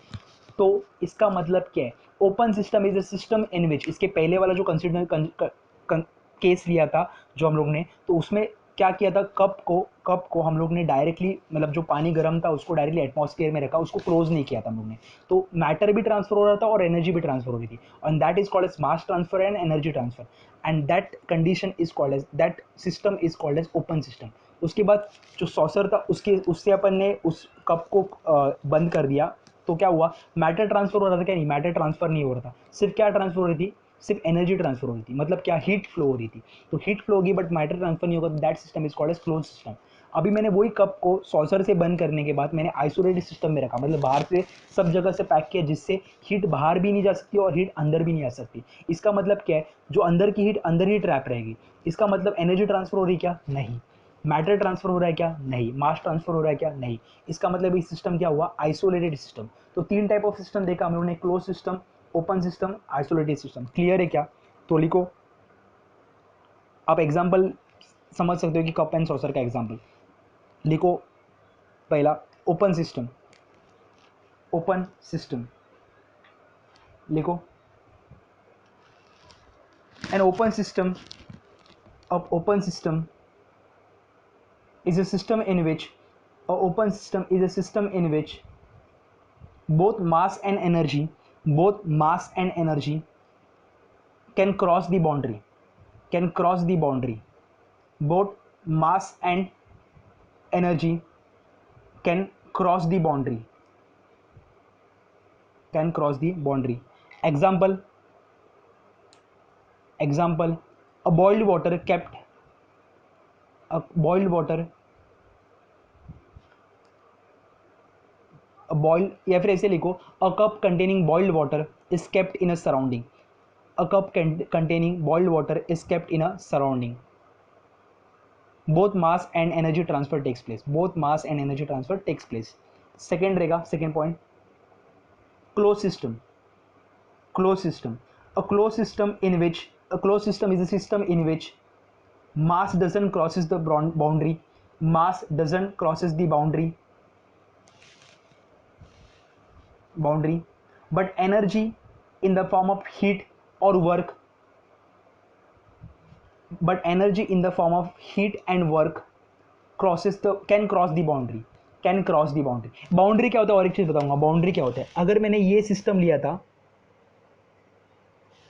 तो इसका मतलब क्या है? Open system is a system in which, इसके पहले वाला जो केस लिया था जो हम लोग ने, तो उसमें क्या किया था, कप को हम लोग ने डायरेक्टली, मतलब जो पानी गर्म था उसको डायरेक्टली एटमॉस्फेयर में रखा, उसको क्लोज नहीं किया था हम लोग ने, तो मैटर भी ट्रांसफर हो रहा था और एनर्जी भी ट्रांसफर हो रही थी, and that is called as mass transfer and energy transfer, and that condition is called as, that system is called as open system. उसके बाद जो सॉसर था उससे अपन ने उस कप को बंद कर दिया, तो क्या हुआ, मैटर ट्रांसफर हो रहा था क्या? नहीं, मैटर ट्रांसफर नहीं हो रहा था, सिर्फ क्या ट्रांसफर हो रही थी, सिर्फ एनर्जी ट्रांसफर हो रही थी, मतलब क्या, हीट फ्लो हो रही थी। तो हीट फ्लो होगी बट मैटर ट्रांसफर नहीं होगा, that system is called as close system. अभी मैंने वही कप को सॉसर से बंद करने के बाद मैंने आइसोलेटेड सिस्टम में रखा, मतलब बाहर से सब जगह से पैक किया, जिससे हीट बाहर भी नहीं जा सकती और हीट अंदर भी नहीं आ सकती। इसका मतलब क्या है, जो अंदर की हीट अंदर ही ट्रैप रहेगी। इसका मतलब एनर्जी ट्रांसफर हो रही है क्या? नहीं। मैटर ट्रांसफर हो रहा है क्या? नहीं। मास ट्रांसफर हो रहा है क्या? नहीं। इसका मतलब ये सिस्टम क्या हुआ, आइसोलेटेड सिस्टम। तो तीन टाइप ऑफ सिस्टम देखा हम लोगों ने, close system, open system, isolated system. Clear है क्या? तो लिखो, आप एग्जांपल समझ सकते हो कि कप एंड सॉसर का एग्जांपल लिखो। पहला, ओपन सिस्टम, ओपन सिस्टम लिखो। एन ओपन सिस्टम, अब open system is a system in which, a open system is a system in which both mass and energy, both mass and energy can cross the boundary, can cross the boundary, both mass and energy can cross the boundary, can cross the boundary. Example, example, a boiled water kept, a boiled water, a boiled, या फिर ऐसे लिखो, a cup containing boiled water is kept in a surrounding, a cup containing boiled water is kept in a surrounding, both mass and energy transfer takes place, both mass and energy transfer takes place. Second रहेगा, second point, closed system, closed system, a closed system in which, a closed system is a system in which mass doesn't crosses the boundary, mass doesn't crosses the boundary, but energy in the form of heat or work, but energy in the form of heat and work crosses the, can cross the boundary, can cross the boundary. Boundary क्या होता है, और एक चीज़ बताऊंगा, boundary क्या होता है। अगर मैंने ये सिस्टम लिया था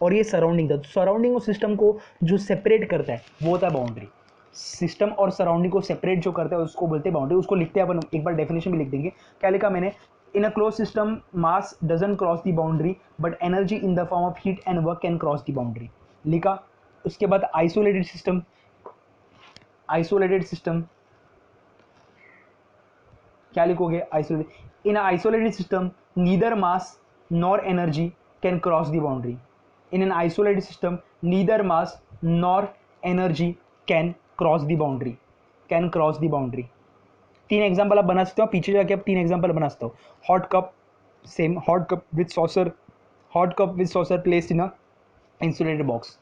और ये सराउंडिंग था, तो सराउंडिंग और सिस्टम को जो सेपरेट करता है वो होता है बाउंड्री। सिस्टम और सराउंडिंग को सेपरेट जो करता है उसको बोलते हैं बाउंड्री। उसको लिखते हैं अपन, एक बार डेफिनेशन भी लिख देंगे। क्या लिखा मैंने, in a close system mass doesn't cross the boundary but energy in the form of heat and work can cross the boundary, लिखा। उसके बाद आइसोलेटेड सिस्टम, आइसोलेटेड सिस्टम क्या लिखोगे, isolated, in isolated system neither mass nor energy can cross the boundary, in an isolated system neither mass nor energy can cross the boundary, can cross the boundary. तीन example आप बना सकते हो, पीछे जाके आप तीन एग्जांपल बना सकते हो। Hot cup, same hot cup with saucer, hot cup with saucer placed in a insulated box.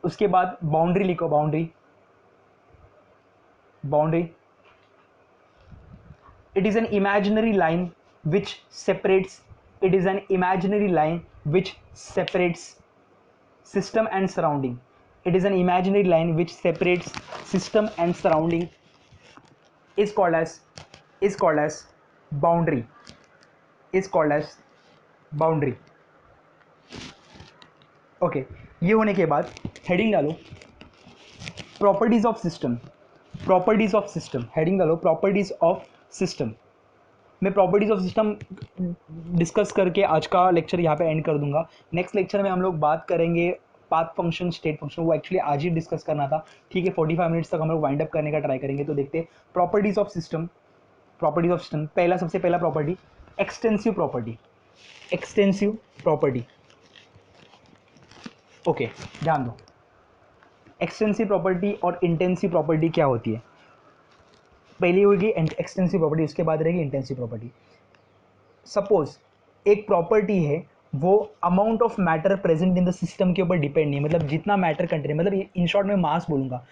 उसके बाद बाउंड्री लिखो, boundary, boundary, it is an imaginary line which separates, it is an imaginary line which separates system and surrounding, it is an imaginary line which separates system and surrounding, is called as, is called as boundary, is called as boundary। Okay, ये होने के बाद heading डालो, properties of system, properties of system, heading डालो properties of system. मैं properties of system discuss करके आज का लेक्चर यहाँ पे एंड कर दूंगा। नेक्स्ट लेक्चर में हम लोग बात करेंगे पाथ फंक्शन, स्टेट फंक्शन, वो एक्चुअली आज ही डिस्कस करना था। ठीक है, 45 मिनट्स तक हम लोग वाइंड अप करने का ट्राई करेंगे। तो देखते हैं properties of system, properties of system. पहला, सबसे पहला property, extensive property, extensive property. Okay, ध्यान दो, एक्सटेंसिव प्रॉपर्टी और इंटेंसिव प्रॉपर्टी क्या होती है। पहली होगी एक्सटेंसिव प्रॉपर्टी, उसके बाद रहेगी इंटेंसिव प्रॉपर्टी। सपोज एक प्रॉपर्टी है वो amount of matter present in the system के ऊपर डिपेंड नहीं, मतलब जितना मैटर कंटेन, मतलब इन शॉर्ट में मास बोलूँगा,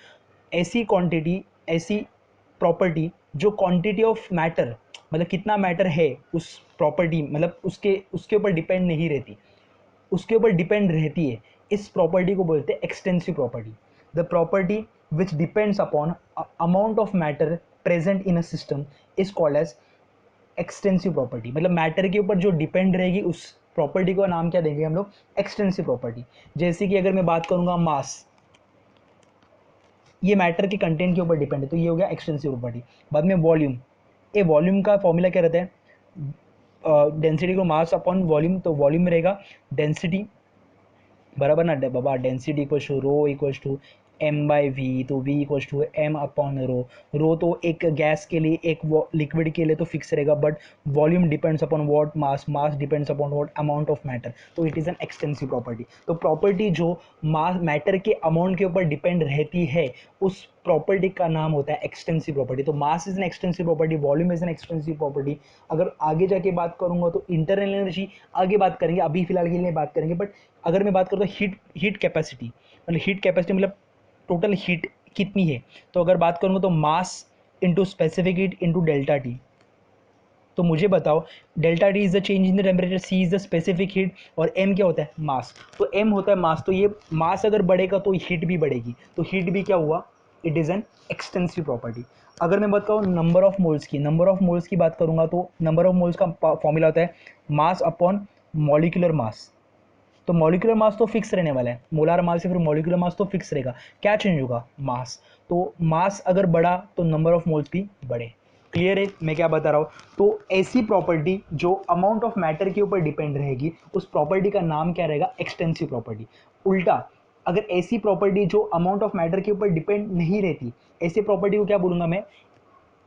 ऐसी क्वांटिटी, ऐसी प्रॉपर्टी जो क्वांटिटी ऑफ मैटर, मतलब कितना मैटर है उस प्रॉपर्टी, मतलब उसके उसके ऊपर डिपेंड नहीं रहती, उसके ऊपर डिपेंड रहती है, इस प्रॉपर्टी को बोलते हैं extensive property. The property which depends upon amount of matter present in a system is called as extensive property. मतलब मैटर के ऊपर जो डिपेंड रहेगी उस प्रॉपर्टी को नाम क्या देंगे हम लोग, एक्सटेंसिव प्रॉपर्टी। जैसे कि अगर मैं बात करूंगा मास, ये मैटर के कंटेंट के ऊपर डिपेंड है, तो ये हो गया एक्सटेंसिव प्रॉपर्टी। बाद में वॉल्यूम, ये वॉल्यूम का फॉर्मूला क्या रहता है, डेंसिटी को मास अपॉन वॉल्यूम, तो वॉल्यूम रहेगा डेंसिटी बराबर ना बाबा, density equals to rho equals to M by V, तो V equals to M upon rho. Rho तो एक गैस के लिए, एक लिक्विड के लिए तो फिक्स रहेगा, but volume depends upon what, mass, mass depends upon what, amount of matter, तो it is an extensive property. तो प्रॉपर्टी जो मास मैटर के अमाउंट के ऊपर डिपेंड रहती है, उस प्रॉपर्टी का नाम होता है एक्सटेंसिव प्रॉपर्टी। तो mass is an extensive property, volume is an extensive property. अगर आगे जाके बात करूंगा तो इंटरनल एनर्जी आगे बात करेंगे, अभी फिलहाल के लिए बात करेंगे, बट अगर मैं बात करूँ तो हीट कैपेसिटी, मतलब हीट कैपेसिटी मतलब टोटल हीट कितनी है, तो अगर बात करूँगा तो mass into specific heat into delta T. तो मुझे बताओ, delta T is the change in the temperature, C is the specific heat, और एम क्या होता है, मास। तो एम होता है मास, तो ये मास अगर बढ़ेगा तो हीट भी बढ़ेगी, तो हीट भी क्या हुआ, it is an extensive property. अगर मैं बात करूँ नंबर ऑफ मोल्स की, नंबर ऑफ मोल्स की बात करूँगा तो नंबर ऑफ मोल्स का फॉर्मूला होता है मास अपॉन मॉलिक्यूलर मास। तो मॉलिक्यूलर मास तो फिक्स रहने वाला है, मोलार मास से फिर मॉलिक्यूलर मास तो फिक्स रहेगा, क्या चेंज होगा, मास। तो मास अगर बढ़ा तो नंबर ऑफ मोल्स भी बढ़े। क्लियर है मैं क्या बता रहा हूँ। तो ऐसी प्रॉपर्टी जो अमाउंट ऑफ मैटर के ऊपर डिपेंड रहेगी, उस प्रॉपर्टी का नाम क्या रहेगा, एक्सटेंसिव प्रॉपर्टी। उल्टा, अगर ऐसी प्रॉपर्टी जो अमाउंट ऑफ मैटर के ऊपर डिपेंड नहीं रहती, ऐसी प्रॉपर्टी को क्या बोलूँगा मैं,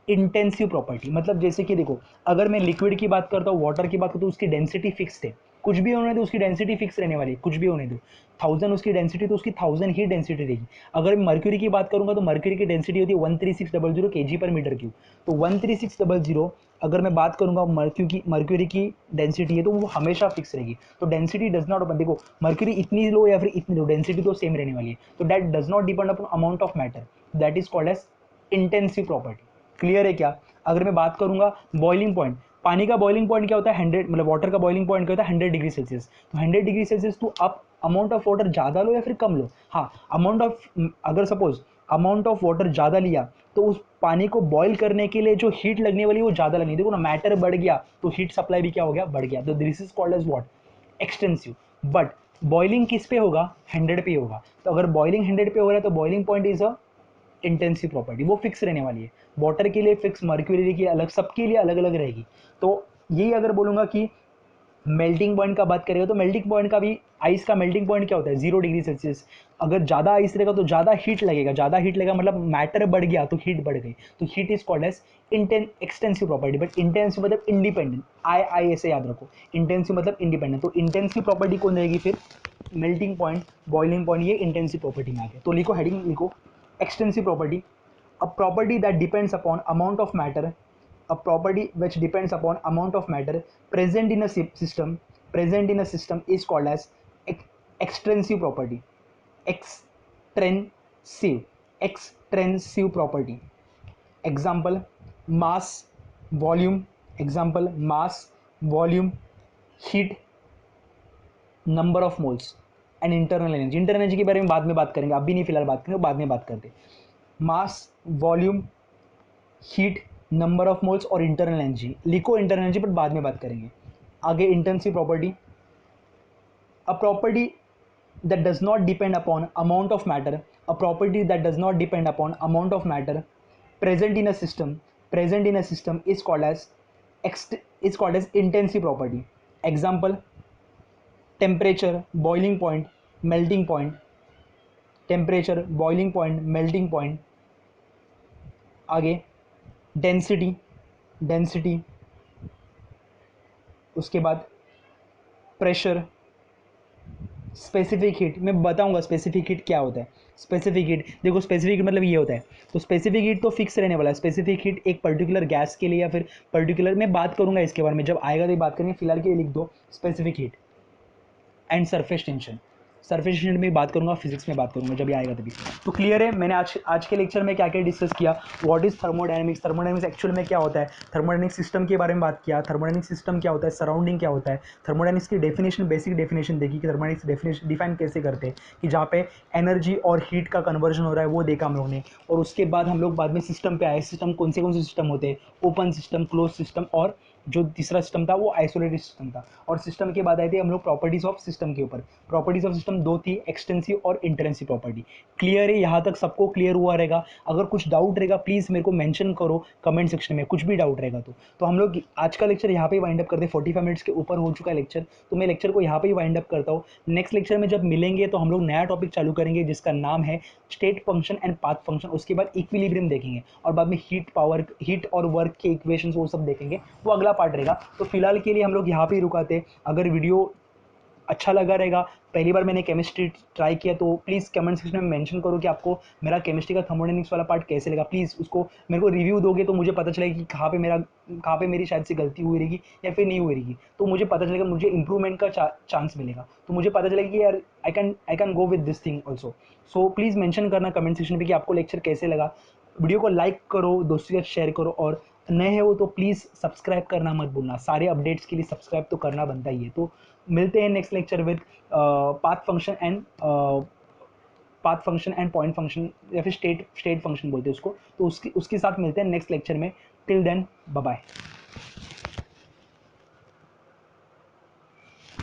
इंटेंसिव प्रॉपर्टी। मतलब जैसे कि देखो, अगर मैं लिक्विड की बात करता हूँ, वाटर की बात करता हूँ, उसकी डेंसिटी फिक्स है, कुछ भी होने दो उसकी डेंसिटी फिक्स रहने वाली है, कुछ भी होने दो, 1000 उसकी डेंसिटी, तो उसकी 1000 ही डेंसिटी रहेगी। अगर मैं मर्क्यूरी की बात करूंगा तो मर्क्यूरी की डेंसिटी होती है 13600 kg पर मीटर क्यूब। तो 13600, अगर मैं बात करूंगा मर्क्यूरी की डेंसिटी है तो वो हमेशा फिक्स रहेगी। तो डेंसिटी डज नॉट, देखो मर्क्यूरी इतनी लो या फिर इतनी लो, डेंसिटी तो सेम रहने वाली है, तो that does not depend upon amount of matter, that is called as intensive property. Clear है क्या। अगर मैं बात करूंगा बॉइलिंग पॉइंट, पानी का बॉइलिंग पॉइंट क्या होता है, 100, मतलब वाटर का बॉइलिंग पॉइंट क्या होता है, 100 डिग्री सेल्सियस। तो 100 डिग्री सेल्सियस तो आप अमाउंट ऑफ वाटर ज़्यादा लो या फिर कम लो, हाँ अमाउंट ऑफ, अगर सपोज अमाउंट ऑफ वाटर ज़्यादा लिया तो उस पानी को बॉईल करने के लिए जो हीट लगने वाली है वो ज़्यादा लगनी, देखो ना मैटर बढ़ गया तो हीट सप्लाई भी क्या हो गया, बढ़ गया। तो this is called as what, extensive. But boiling किस पे होगा, 100 पे होगा। तो अगर बॉइलिंग 100 पे हो रहा है तो boiling point is a intensive property, वो फिक्स रहने वाली है, वाटर के लिए फिक्स, मर्क्यूरी की अलग, सबके लिए अलग अलग रहेगी। तो यही अगर बोलूँगा कि मेल्टिंग पॉइंट का बात करेगा तो मेल्टिंग पॉइंट का भी, आइस का मेल्टिंग पॉइंट क्या होता है, 0 डिग्री सेल्सियस। अगर ज़्यादा आइस रहेगा तो ज़्यादा हीट लगेगा, ज़्यादा हीट लगेगा मतलब मैटर बढ़ गया तो हीट बढ़ गई, तो heat is called as extensive property. But intensive मतलब इंडिपेंडेंट, आई आई ऐसे याद रखो, इंटेंसिव मतलब इंडिपेंडेंट। तो इंटेंसिव प्रॉपर्टी कौन रहेगी फिर, मेल्टिंग पॉइंट, बॉइलिंग पॉइंट, ये इंटेंसिव प्रॉपर्टी में आ गया। तो लिखो, हेडिंग लिखो, extensive property, a property that depends upon amount of matter, a property which depends upon amount of matter present in a system is called as extrinsic property, extrinsic property. Example, mass, volume. Example, mass, volume, heat, number of moles and internal energy. Internal energy के बारे में बाद में बात करेंगे, अभी नहीं फिलहाल बात करेंगे, बाद में बात करते। Mass, volume, heat, number of moles और इंटरनल एनर्जी। लिखो इंटरनल एनर्जी, बट बाद में बात करेंगे। आगे intensive property, a property that does not depend upon amount of matter, a property that does not depend upon amount of matter present in a system, is called as intensive property. Example, temperature, boiling point, melting point, temperature, boiling point, melting point. आगे density, उसके बाद pressure, specific heat. मैं बताऊंगा specific heat क्या होता है। Specific heat देखो, specific heat मतलब ये होता है, तो स्पेसिफिक हीट तो फिक्स रहने वाला है। स्पेसिफिक हीट एक पर्टिकुलर गैस के लिए या फिर पर्टिकुलर, मैं बात करूंगा इसके बारे में जब आएगा तो बात करेंगे, फिलहाल के लिए लिख दो specific heat. And surface tension. Surface tension में बात करूंगा, फिजिक्स में बात करूंगा जब ये आएगा तभी। तो क्लियर है, मैंने आज के लेक्चर में क्या क्या डिस्कस किया। What is thermodynamics, thermodynamics actual में क्या होता है, थर्मोडायनेमिक सिस्टम के बारे में बात किया, थर्मोडायनेमिक सिस्टम क्या होता है, सराउंडिंग क्या होता है, थर्मोडायनेमिक्स की डेफिनेशन, बेसिक डेफिनेशन देखी कि थर्मोडायनेमिक्स डेफिनेशन डिफाइन कैसे करते हैं, कि जहाँ पे एनर्जी और हीट का कन्वर्जन हो रहा है वो देखा हम लोगों ने। और उसके बाद हम लोग बाद में सिस्टम पे आए, सिस्टम कौन से सिस्टम होते हैं, ओपन सिस्टम, क्लोज सिस्टम, और जो तीसरा सिस्टम था वो आइसोलेटेड सिस्टम था। और सिस्टम के बाद आए थे हम लोग प्रॉपर्टीज ऑफ सिस्टम के ऊपर। प्रॉपर्टीज ऑफ सिस्टम दो थी, एक्सटेंसिव और इंटेंसिव प्रॉपर्टी। क्लियर है, यहाँ तक सबको क्लियर हुआ रहेगा। अगर कुछ डाउट रहेगा प्लीज़ मेरे को मेंशन करो कमेंट सेक्शन में, कुछ भी डाउट रहेगा तो हम लोग आज का लेक्चर यहाँ पे वाइंड अप करते हैं। 45 मिनट्स के ऊपर हो चुका है लेक्चर, तो मैं लेक्चर को यहाँ पे ही वाइंड अप करता हूँ। नेक्स्ट लेक्चर में जब मिलेंगे तो हम लोग नया टॉपिक चालू करेंगे जिसका नाम है state function and path function. उसके बाद इक्विलिब्रियम देखेंगे और बाद में हीट और वर्क के इक्वेशंस वो सब देखेंगे, वो अगला पार्ट रहेगा। तो फिलहाल के लिए हम लोग यहाँ पे ही रुकाते। अगर वीडियो अच्छा लगा रहेगा, पहली बार मैंने केमिस्ट्री ट्राई किया, तो प्लीज़ कमेंट सेक्शन में मेंशन करो कि आपको मेरा केमिस्ट्री का थर्मोडायनेमिक्स वाला पार्ट कैसे लगा। प्लीज़ उसको मेरे को रिव्यू दोगे तो मुझे पता चलेगा कि कहाँ पे मेरी शायद से गलती हुई रहेगी या फिर नहीं हुई रहेगी। तो मुझे पता चलेगा, मुझे इंप्रूवमेंट का चांस मिलेगा। तो मुझे पता चलेगा कि यार I can go with this thing also. So please mention करना कमेंट सेक्शन में कि आपको लेक्चर कैसे लगा। वीडियो को लाइक करो, दोस्तों के साथ शेयर करो, और नए हो तो प्लीज़ सब्सक्राइब करना मत भूलना। सारे अपडेट्स के लिए सब्सक्राइब तो करना बनता ही है। तो मिलते हैं next lecture with path function and point function, या फिर स्टेट फंक्शन बोलते हैं उसको। तो उसके साथ मिलते हैं नेक्स्ट लेक्चर में। Till then bye bye.